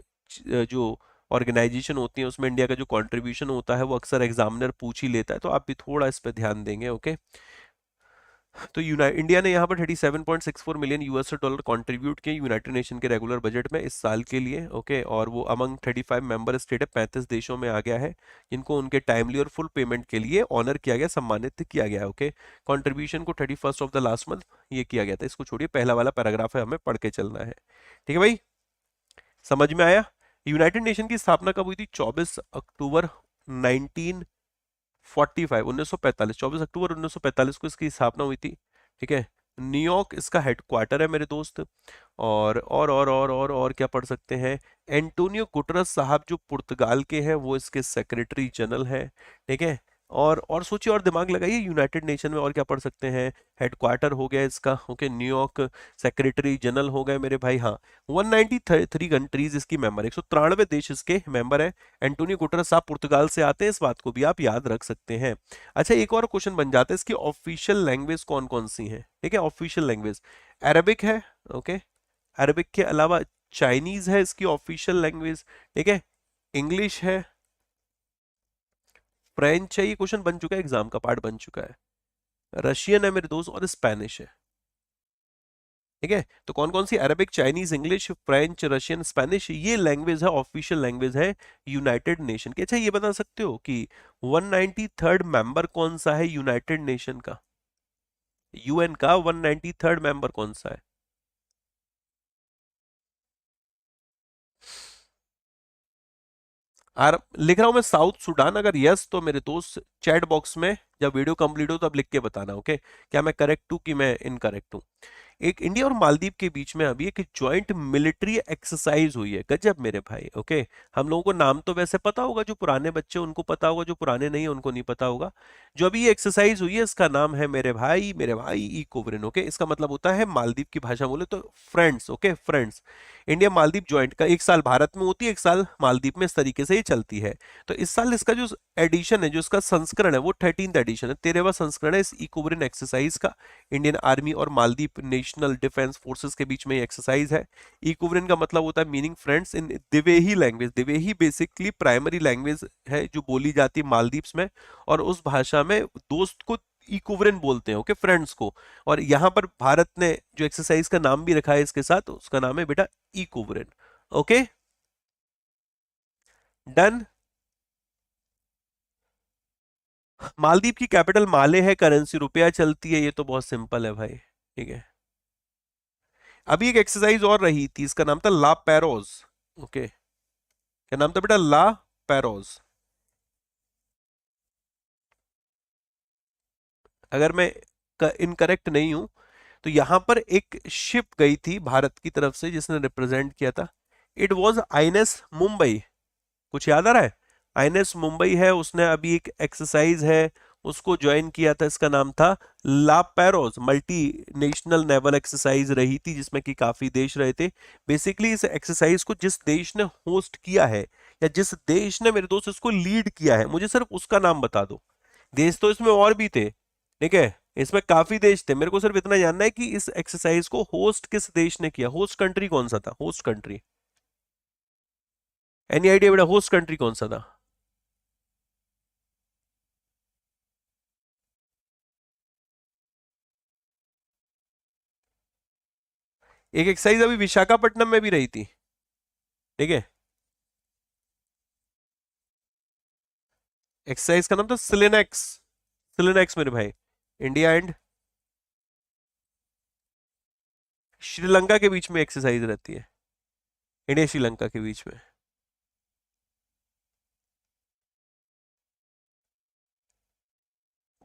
जो ऑर्गेनाइजेशन होती है उसमें इंडिया का जो कंट्रीब्यूशन होता है वो अक्सर एग्जामिनर पूछ ही लेता है, तो आप भी थोड़ा इस पर ध्यान देंगे। ओके, तो इंडिया ने यहाँ पर 37.64 मिलियन यूएस डॉलर कंट्रीब्यूट किए यूनाइटेड नेशन के रेगुलर बजट में इस साल के लिए। ओके, और वो अमंग 35 मेंबर स्टेट है, 35 देशों में आ गया है, जिनको उनके टाइमली और फुल पेमेंट के लिए ऑनर किया गया, सम्मानित किया गया है। ओके, कंट्रीब्यूशन को 31st of the last month ये किया गया था। इसको छोड़िए, पहला वाला पैराग्राफ है, हमें पढ़ के चलना है। ठीक है भाई, समझ में आया? यूनाइटेड नेशन की स्थापना कब हुई थी? 24 अक्टूबर 1945, 1945, 24 अक्टूबर 1945 को इसकी स्थापना हुई थी। ठीक है, न्यूयॉर्क इसका हेडक्वार्टर है मेरे दोस्त। और क्या पढ़ सकते हैं, एंटोनियो गुटरस साहब जो पुर्तगाल के हैं वो इसके सेक्रेटरी जनरल है। ठीक है, और सोचिए और दिमाग लगाइए, यूनाइटेड नेशन में और क्या पढ़ सकते हैं, हेडक्वार्टर हो गया इसका। ओके, न्यूयॉर्क, सेक्रेटरी जनरल हो गए मेरे भाई। हाँ, 193 कंट्रीज इसकी मेंबर, 193 देश इसके मेंबर है। एंटोनियो गुटरस साहब पुर्तगाल से आते हैं, इस बात को भी आप याद रख सकते हैं। अच्छा, एक और क्वेश्चन बन जाता है, इसकी ऑफिशियल लैंग्वेज कौन कौन सी है? ठीक है, ऑफिशियल लैंग्वेज अरबिक है। ओके, अरबिक के अलावा चाइनीज है इसकी ऑफिशियल लैंग्वेज। ठीक है, इंग्लिश है, फ्रेंच है, ये क्वेश्चन बन चुका है, एग्जाम का पार्ट बन चुका है, रशियन है मेरे दोस्त, और स्पेनिश है। ठीक है, तो कौन कौन सी, Arabic, Chinese, English, French, Russian, Spanish, ये लैंग्वेज है, ऑफिशियल लैंग्वेज है यूनाइटेड नेशन की। अच्छा ये बता सकते हो कि 193rd मेंबर कौन सा है यूनाइटेड नेशन का? यूएन का 193rd मेंबर कौन सा है? और लिख रहा हूं मैं साउथ सुडान, अगर यस तो मेरे दोस्त चैट बॉक्स में जब वीडियो कंप्लीट हो तब लिख के बताना, ओके, क्या मैं करेक्ट हूं कि मैं इनकरेक्ट हूं। एक इंडिया और मालदीव के बीच में अभी एक ज्वाइंट मिलिट्री एक्सरसाइज हुई है, गजब मेरे भाई, ओके। हम लोगों को नाम तो वैसे पता होगा, जो पुराने बच्चे उनको पता होगा, जो पुराने नहीं है उनको नहीं पता होगा। जो अभी ये एक्सरसाइज हुई है इसका नाम है मेरे भाई इकोवरिन, ओके। इसका मतलब होता है मालदीव की भाषा बोले तो friends, okay, friends. India Maldives joint का एक साल भारत में होती है, एक साल मालदीव में, इस तरीके से ये चलती है। तो इस साल इसका जो एडिशन है, जो इसका संस्करण है, वो 13th एडिशन है, 13वां संस्करण है इस इकोवरिन एक्सरसाइज का। इंडियन आर्मी और मालदीव नेशनल डिफेंस फोर्सेस के बीच में ये एक्सरसाइज है। इकोवरिन का मतलब होता है मीनिंग फ्रेंड्स इन Dhivehi language. Dhivehi basically primary language है जो बोली जाती है मालदीव्स में, और उस भाषा में दोस्त को इकोवरिन बोलते हैं, ओके, फ्रेंड्स को। और यहाँ पर भारत ने जो एक्सरसाइज का नाम भी रखा है इसके साथ, उसका नाम है बेटा इकोवरिन, ओके, डन। मालदीव की कैपिटल माले है, करेंसी रुपया चलती है, ये तो बहुत सिंपल है भाई, ठीक है। अभी एक एक्सरसाइज और रही थी, इसका नाम था ला पैरोज, ओके। क्या नाम था बेटा? ला पैरोज। अगर मैं इनकरेक्ट नहीं हूं तो यहां पर एक शिप गई थी भारत की तरफ से जिसने रिप्रेजेंट किया था। It was INS Mumbai. कुछ याद आ रहा है? आईएनएस मुंबई है, उसने अभी एक एक्सरसाइज है उसको ज्वाइन किया था, इसका नाम था ला पैरोस। मल्टी नेशनल नेवल एक्सरसाइज रही थी जिसमें कि काफी देश रहे थे। बेसिकली इस एक्सरसाइज को जिस देश ने होस्ट किया है, या जिस देश ने मेरे दोस्त इसको लीड किया है, मुझे सिर्फ उसका नाम बता दो। देश तो इसमें और भी थे, ठीक है, इसमें काफी देश थे, मेरे को सिर्फ इतना जानना है कि इस एक्सरसाइज को होस्ट किस देश ने किया, होस्ट कंट्री कौन सा था, होस्ट कंट्री। एनी आइडिया बेटा, होस्ट कंट्री कौन सा था? एक एक्सरसाइज अभी विशाखापट्टनम में भी रही थी, ठीक है। एक्सरसाइज का नाम था सिलेनेक्स। सिलेनेक्स मेरे भाई। इंडिया एंड श्रीलंका के बीच में एक्सरसाइज रहती है, इंडिया श्रीलंका के बीच में।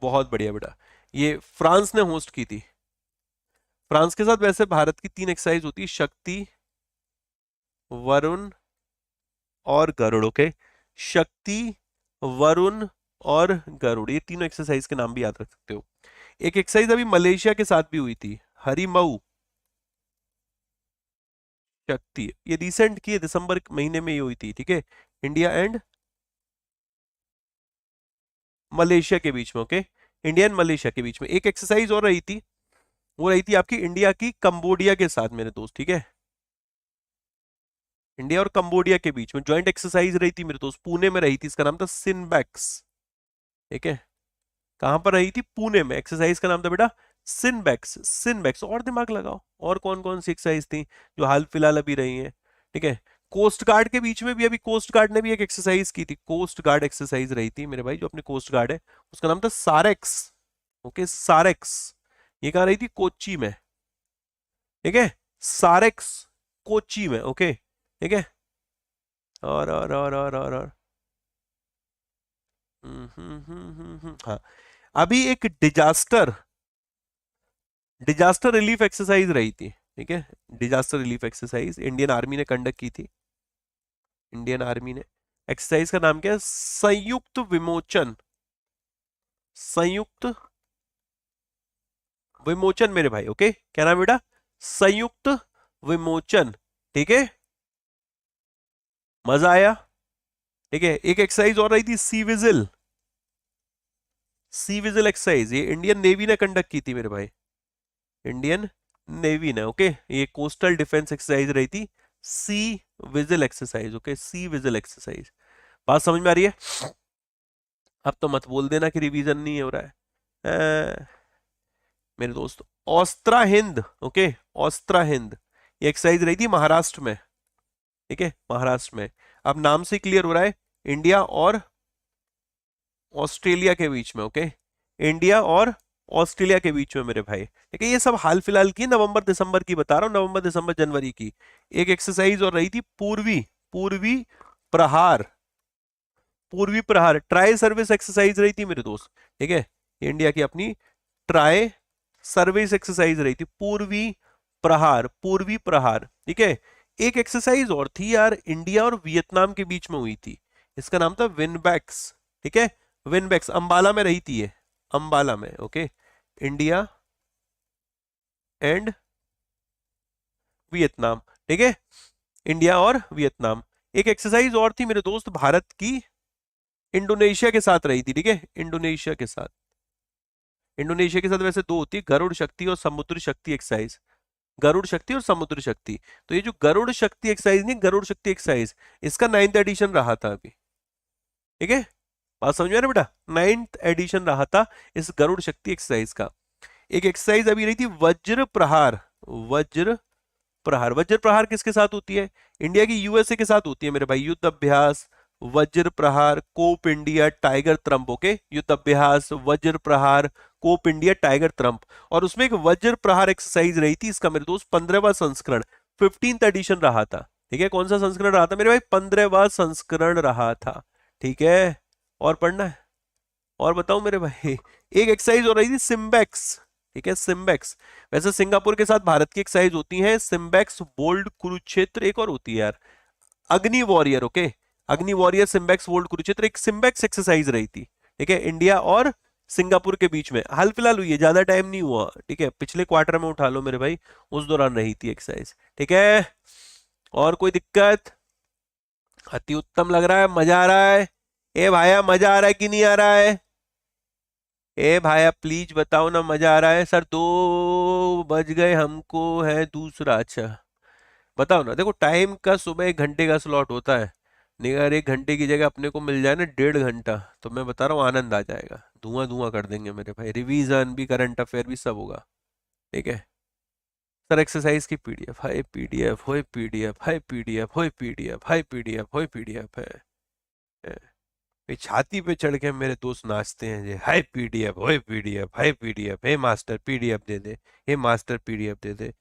बहुत बढ़िया बेटा, ये फ्रांस ने होस्ट की थी। फ्रांस के साथ वैसे भारत की 3 एक्सरसाइज होती है, शक्ति, वरुण और गरुड़, ओके। शक्ति, वरुण और गरुड़, ये तीनों एक्सरसाइज के नाम भी याद रख सकते हो। एक एक्सरसाइज अभी मलेशिया के साथ भी हुई थी, हरिमऊ, शक्ति, ये रिसेंट की है, दिसंबर महीने में ही हुई थी, ठीक है। इंडिया एंड मलेशिया के बीच में, ओके। इंडिया एंड मलेशिया के बीच में एक एक्सरसाइज और रही थी, वो रही थी आपकी इंडिया की कंबोडिया के साथ मेरे दोस्त, ठीक है। इंडिया और कंबोडिया के बीच में ज्वाइंट एक्सरसाइज रही थी मेरे दोस्त, पुणे में रही थी, इसका नाम था सिनबैक्स, ठीक है। कहां पर रही थी? पुणे में। एक्सरसाइज का नाम था बेटा सिनबैक्स, सिनबैक्स। और दिमाग लगाओ, और कौन कौन सी एक्सरसाइज थी जो हाल फिलहाल अभी रही है, ठीक है। कोस्ट गार्ड के बीच में भी अभी कोस्ट गार्ड ने भी एक एक्सरसाइज की थी, कोस्ट गार्ड एक्सरसाइज रही थी मेरे भाई, जो अपने कोस्ट गार्ड है उसका नाम था सारेक्स, ओके, सारेक्स। ये कहाँ रही थी? कोच्चि में, ठीक है, सारेक्स, कोच्चि में, ओके, ठीक है। और हाँ, अभी एक डिजास्टर डिजास्टर रिलीफ एक्सरसाइज रही थी, ठीक है। Disaster relief exercise Indian army ने कंडक्ट की थी, इंडियन आर्मी ने। एक्सरसाइज का नाम क्या है? संयुक्त विमोचन, संयुक्त विमोचन मेरे भाई, ओके। क्या नाम है बेटा? संयुक्त विमोचन, ठीक है। मजा आया, ठीक है। एक एक्सरसाइज और रही थी, C vigil, C vigil exercise, ये इंडियन नेवी ने कंडक्ट की थी मेरे भाई, इंडियन नेवी ने, ओके। ये कोस्टल डिफेंस एक्सरसाइज रही थी, C vigil exercise, okay, C vigil exercise. बात समझ में आ रही है? अब तो मत बोल देना कि रिवीजन नहीं हो रहा है, मेरे दोस्तों। ऑस्त्रा हिंद, ओके, ऑस्त्रा हिंद, ये एक्सरसाइज रही थी महाराष्ट्र में, ठीक है, महाराष्ट्र में। अब नाम से क्लियर हो रहा है, इंडिया और ऑस्ट्रेलिया के बीच में, ओके, इंडिया और ऑस्ट्रेलिया के बीच में मेरे भाई, ठीक है। ये सब हाल फिलहाल की, नवंबर दिसंबर की बता रहा हूँ, नवंबर दिसंबर जनवरी की। एक एक्सरसाइज और रही थी पूर्वी पूर्वी प्रहार, पूर्वी प्रहार ट्राई सर्विस एक्सरसाइज रही थी मेरे दोस्त, ठीक है, इंडिया की अपनी ट्राई सर्विस एक्सरसाइज रही थी, पूर्वी प्रहार, पूर्वी प्रहार, ठीक है। एक एक्सरसाइज और थी यार, इंडिया और वियतनाम के बीच में हुई थी, इसका नाम था विनबैक्स, ठीक है, विनबैक्स, अंबाला में रही थी ये, अंबाला में, ओके, इंडिया एंड वियतनाम, ठीक है, इंडिया और वियतनाम। एक एक्सरसाइज और थी मेरे दोस्त भारत की, इंडोनेशिया के साथ रही थी, ठीक है, इंडोनेशिया के साथ, इंडोनेशिया के साथ वैसे दो होती है, गरुड़ शक्ति और समुद्र शक्ति एक्सरसाइज, गरुड़ शक्ति और समुद्र शक्ति। तो ये जो गरुड़ शक्ति एक्सरसाइज नहीं, गरुड़ शक्ति एक्सरसाइज, इसका 9th एडिशन रहा था अभी, ठीक है, बात समझ में आ रहा है बेटा, 9th एडिशन रहा था इस गरुड़ शक्ति एक्सरसाइज का। एक एक्सरसाइज अभी रही थी वज्र प्रहार, वज्र प्रहार, वज्र प्रहार किसके साथ होती है, इंडिया की यूएसए के साथ होती है मेरे भाई, युद्ध अभ्यास वज्र प्रहार कोप इंडिया टाइगर त्रंप, ओके, युद्ध अभ्यास वज्र प्रहार कोप इंडिया टाइगर त्रंप। और उसमें एक वज्र प्रहार एक्सरसाइज रही थी, इसका मेरे दोस्त 15वां संस्करण, 15th एडिशन रहा था, ठीक है, कौन सा संस्करण रहा था मेरे भाई, 15वां संस्करण रहा था, ठीक है। और पढ़ना है, और बताऊं मेरे भाई, एक एक्सरसाइज हो रही थी सिम्बेक्स, ठीक है, सिम्बेक्स, वैसे सिंगापुर के साथ भारत की एक्सरसाइज होती है, सिम्बेक्स बोल्ड कुरुक्षेत्र, एक और होती है यार, अग्नि वॉरियर, ओके, अग्नि वॉरियर सिम्बेक्स बोल्ड कुरुक्षेत्र, एक सिम्बेक्स एक्सरसाइज रही थी, ठीक है, इंडिया और सिंगापुर के बीच में, हाल फिलहाल हुई है, ज्यादा टाइम नहीं हुआ, ठीक है, पिछले क्वार्टर में उठा लो मेरे भाई, उस दौरान रही थी एक्सरसाइज, ठीक है। और कोई दिक्कत, अति उत्तम लग रहा है, मजा आ रहा है, ए भाया मजा आ रहा है कि नहीं आ रहा है, ए भाया प्लीज बताओ ना, मजा आ रहा है, सर 2 बज गए हमको है दूसरा, अच्छा बताओ ना, देखो टाइम का सुबह 1 घंटे का स्लॉट होता है, नहीं अगर 1 घंटे की जगह अपने को मिल जाए ना 1.5 घंटा, तो मैं बता रहा हूँ आनंद आ जाएगा, धुआं धुआं कर देंगे मेरे भाई, रिवीजन भी करंट अफेयर भी सब होगा, ठीक है। सर एक्सरसाइज की पीडीएफ, हाय पीडीएफ, होय पीडीएफ, हाय पीडीएफ, होय पीडीएफ, हाय पीडीएफ, होय पीडीएफ है, ये छाती पे चढ़ के मेरे दोस्त नाचते हैं, ये हाय पीडीएफ, होय पीडीएफ, हाय पीडीएफ, हे मास्टर पीडीएफ दे दे, हे मास्टर पीडीएफ दे दे,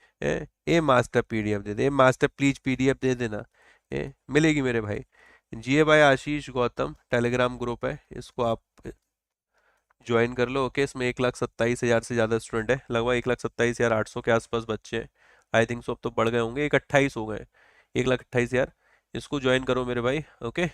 हे मास्टर पीडीएफ दे दे, हे मास्टर प्लीज पीडीएफ दे देना, मिलेगी मेरे भाई। जीए भाई आशीष गौतम टेलीग्राम ग्रुप है, इसको आप ज्वाइन कर लो, ओके, इसमें 1,27,000 से ज़्यादा स्टूडेंट है, लगभग 1,27,800 के आसपास बच्चे हैं, आई थिंक सो, अब तो बढ़ गए होंगे, 1,28 हो गए, 1,28,000, इसको ज्वाइन करो मेरे भाई, ओके,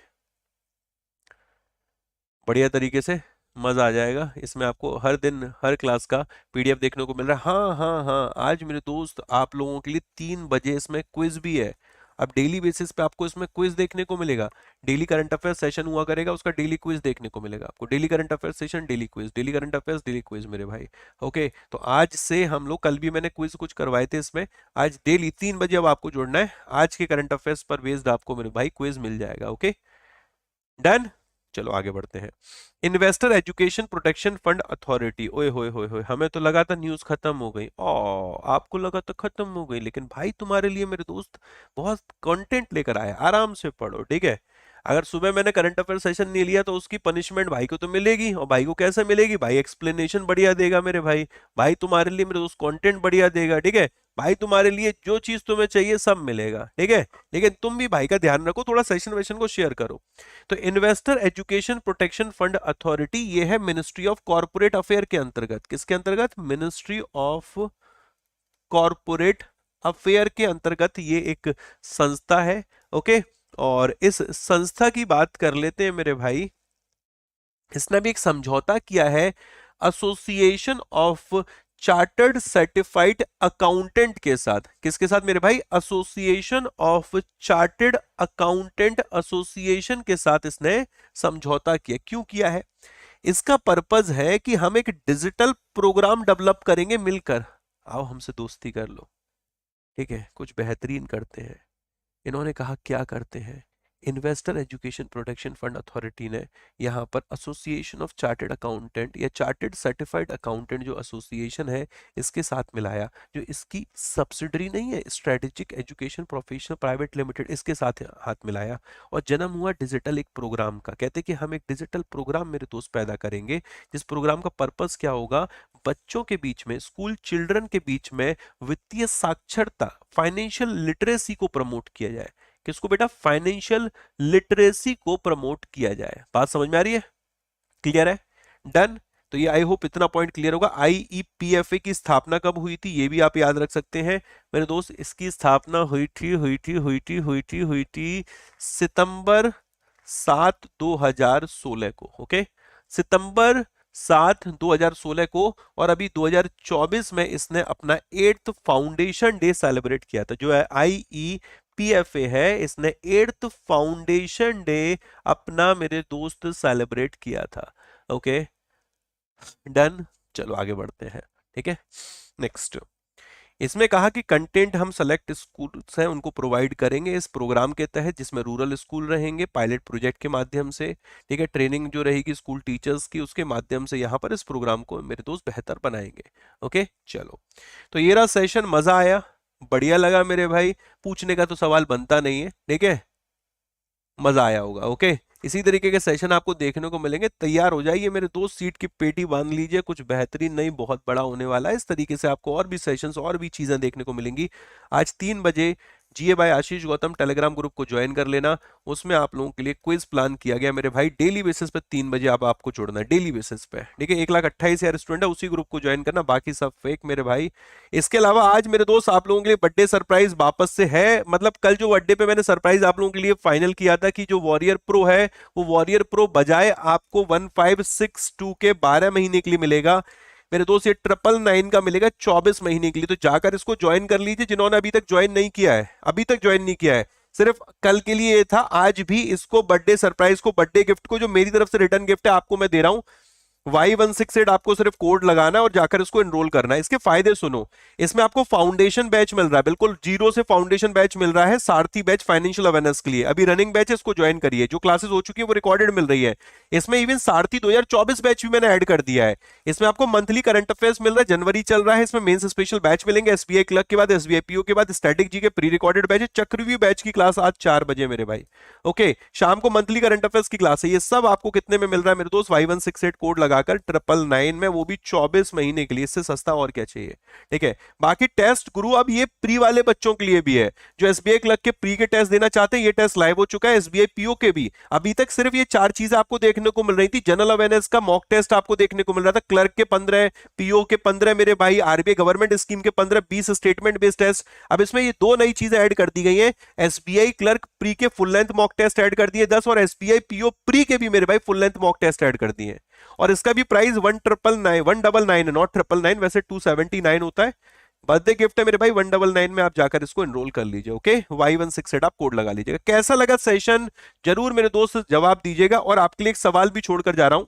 बढ़िया तरीके से, मजा आ जाएगा इसमें, आपको हर दिन हर क्लास का पीडीएफ देखने को मिल रहा है। हाँ हाँ हाँ, आज मेरे दोस्त आप लोगों के लिए 3 बजे इसमें क्विज भी है, अब डेली बेसिस पे आपको इसमें क्विज देखने को मिलेगा, डेली करंट अफेयर सेशन हुआ करेगा, उसका डेली क्विज देखने को मिलेगा आपको, daily current affair session, daily quiz, daily current affairs, daily quiz मेरे भाई, ओके। तो आज से हम लोग, कल भी मैंने क्विज कुछ करवाए थे इसमें, आज डेली 3 बजे अब आपको जुड़ना है, आज के करंट अफेयर्स पर बेस्ड आपको मेरे भाई क्विज मिल जाएगा, ओके, डन। चलो आगे बढ़ते हैं। Investor education protection fund authority, ओए होए होए होए, हमें तो लगा था न्यूज खत्म हो गई, आपको लगा तो खत्म हो गई, लेकिन भाई तुम्हारे लिए मेरे दोस्त बहुत कंटेंट लेकर आए, आराम से पढ़ो, ठीक है। अगर सुबह मैंने करंट अफेयर सेशन नहीं लिया तो उसकी पनिशमेंट भाई को तो मिलेगी, और भाई को कैसे मिलेगी, भाई एक्सप्लेनेशन बढ़िया देगा मेरे भाई, भाई तुम्हारे लिए मेरे दोस्त कंटेंट बढ़िया देगा, ठीक है, भाई तुम्हारे लिए जो चीज तुम्हें चाहिए सब मिलेगा, ठीक है। लेकिन तुम भी भाई का ध्यान रखो, थोड़ा सेशन वेशन को शेयर करो। तो investor education protection fund authority, ये है मिनिस्ट्री ऑफ कॉर्पोरेट अफेयर के अंतर्गत, किसके अंतर्गत, मिनिस्ट्री ऑफ कॉर्पोरेट अफेयर के अंतर्गत ये एक संस्था है, ओके। और इस संस्था की बात कर लेते हैं मेरे भाई, इसने भी एक समझौता किया है association of chartered certified accountant के साथ, किसके साथ मेरे भाई, association of chartered accountant association के साथ इसने समझौता किया, क्यों किया है, इसका पर्पज है कि हम एक डिजिटल प्रोग्राम डेवलप करेंगे मिलकर, आओ हमसे दोस्ती कर लो, ठीक है, कुछ बेहतरीन करते हैं। इन्होंने कहा क्या करते हैं, investor education protection fund authority ने यहाँ पर एसोसिएशन ऑफ चार्टर्ड अकाउंटेंट या चार्टर्ड सर्टिफाइड अकाउंटेंट जो एसोसिएशन है इसके साथ मिलाया, जो इसकी सब्सिडरी नहीं है, strategic education professional private limited, इसके साथ हाथ मिलाया और जन्म हुआ डिजिटल एक प्रोग्राम का। कहते कि हम एक डिजिटल प्रोग्राम मेरे दोस्त पैदा करेंगे, जिस प्रोग्राम का पर्पस क्या होगा, बच्चों के बीच में, स्कूल चिल्ड्रन के बीच में वित्तीय साक्षरता, फाइनेंशियल लिटरेसी को प्रमोट किया जाए। किसको बेटा? फाइनेंशियल लिटरेसी को प्रमोट किया जाए। बात समझ में आ रही है? क्लियर है? डन। तो ये आई होप इतना पॉइंट क्लियर होगा। आईईपीएफए की स्थापना कब हुई थी ये भी आप याद रख सकते हैं मेरे दोस्त। इसकी स्थापना हुई थी सितंबर 7 2016 को। ओके, सितंबर 7 2016 को। और अभी 2024 में इसने अपना 8th फाउंडेशन डे सेलिब्रेट किया था। जो है आईईपीएफए है, इसने 8th फाउंडेशन डे अपना मेरे दोस्त सेलिब्रेट किया था। Okay, done. चलो आगे बढ़ते हैं। ठीक है, नेक्स्ट। इसमें कहा कि कंटेंट हम सेलेक्ट स्कूल्स हैं उनको प्रोवाइड करेंगे इस प्रोग्राम के तहत, जिसमें रूरल स्कूल रहेंगे पायलट प्रोजेक्ट के माध्यम से। ठीक है, ट्रेनिंग जो रहेगी स्कूल टीचर्स की, उसके माध्यम से यहाँ पर इस प्रोग्राम को मेरे दोस्त बेहतर बनाएंगे। ओके, चलो तो ये रहा सेशन। मजा आया? बढ़िया लगा मेरे भाई? पूछने का तो सवाल बनता नहीं है। ठीक है, मजा आया होगा। ओके, इसी तरीके के सेशन आपको देखने को मिलेंगे। तैयार हो जाइए मेरे दोस्त, सीट की पेटी बांध लीजिए, कुछ बेहतरीन नहीं, बहुत बड़ा होने वाला है। इस तरीके से आपको और भी सेशंस और भी चीजें देखने को मिलेंगी। आज 3 बजे जीए बाय आशीष गौतम टेलीग्राम ग्रुप को ज्वाइन कर लेना। उसमें आप लोगों के लिए क्विज प्लान किया गया मेरे भाई। डेली बेसिस पे 3 बजे आपको जुड़ना है, डेली बेसिस पे। ठीक है, 1,28,000 स्टूडेंट है, उसी ग्रुप को ज्वाइन करना, बाकी सब फेक मेरे भाई। इसके अलावा आज मेरे दोस्त आप लोगों के लिए बर्थडे सरप्राइज वापस से है। मतलब कल जो बर्थडे पे मैंने सरप्राइज आप लोगों के लिए फाइनल किया था कि जो वॉरियर प्रो है, वो वॉरियर प्रो बजाय आपको 1562 के 12 महीने के लिए मिलेगा मेरे दोस्त। ये 999 का मिलेगा 24 महीने के लिए। तो जाकर इसको ज्वाइन कर लीजिए जिन्होंने अभी तक ज्वाइन नहीं किया है, अभी तक ज्वाइन नहीं किया है। सिर्फ कल के लिए ये था, आज भी इसको बर्थडे सरप्राइज को, बर्थडे गिफ्ट को, जो मेरी तरफ से रिटर्न गिफ्ट है आपको मैं दे रहा हूं, Y168 आपको सिर्फ कोड लगाना है और जाकर इसको एनरोल करना है। इसके फायदे सुनो, इसमें आपको फाउंडेशन बैच मिल रहा है, बिल्कुल जीरो से फाउंडेशन बैच मिल रहा है, सारथी बैच फाइनेंशियल अवेयरनेस के लिए। अभी रनिंग बैच है, इसको ज्वाइन करिए। जो क्लासेस हो चुकी है वो रिकॉर्डेड मिल रही है। इसमें इवन सारथी 2024 बैच भी मैंने ऐड कर दिया है। इसमें आपको मंथली करंट अफेयर्स मिल रहा है, जनवरी चल रहा है। इसमें मेंस स्पेशल बैच मिलेंगे, एसबीआई क्लर्क के बाद एसबीआई पीओ के बाद स्टैटिक जी के प्री रिकॉर्डेड बैच है। चक्रव्यूह बैच की क्लास आज 4 बजे मेरे भाई। ओके, शाम को मंथली करंट अफेयर्स की क्लास है। ये सब आपको कितने में मिल रहा है मेरे दोस्त? Y168 कोड लगाकर 999 में, वो भी 24 महीने के लिए। इससे सस्ता और क्या चाहिए? ठीक है, बाकी टेस्ट गुरु अब ये प्री वाले बच्चों के लिए भी है, जो एसबीआई क्लर्क के प्री के टेस्ट देना चाहते हैं। ये टेस्ट लाइव हो चुका है, एसबीआई पीओ के भी। अभी तक सिर्फ ये 4 चीजें आपको देखने को मिल रही थी। जनरल अवेयरनेस का मॉक टेस्ट आपको देखने को मिल रहा था, क्लर्क के 15, पीओ के 15 मेरे भाई, आरबीआई गवर्नमेंट स्कीम के 15, 20 स्टेटमेंट बेस्ड टेस्ट। अब इसमें ये 2 नई चीजें ऐड कर दी गई है। एसबीआई क्लर्क प्री के full length mock test add कर दिए 10, और एसबीआई पीओ प्री के भी मेरे भाई full length mock test add कर दिए। और इसका भी प्राइस 199 है, नॉट 999, वैसे 279 होता है। बर्थडे गिफ्ट है मेरे भाई, 199 में आप जाकर इसको एनरोल कर लीजिए। ओके, Y168 आप कोड लगा लीजिएगा। कैसा लगा सेशन जरूर मेरे दोस्त जवाब दीजिएगा। और आपके लिए एक सवाल भी छोड़कर जा रहा हूं।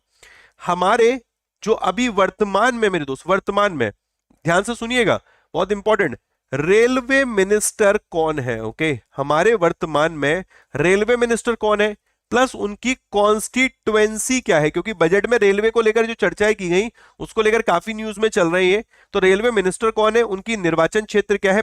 हमारे जो अभी वर्तमान में मेरे दोस्त, वर्तमान में ध्यान से सुनिएगा, बहुत इंपॉर्टेंट, रेलवे मिनिस्टर कौन है? ओके, हमारे वर्तमान में रेलवे मिनिस्टर कौन है, प्लस उनकी कॉन्स्टिट्युएंसी क्या है? क्योंकि बजट में रेलवे को लेकर जो चर्चाएं की गई उसको लेकर काफी न्यूज में चल रही है। तो रेलवे मिनिस्टर कौन है, उनकी निर्वाचन क्षेत्र क्या है,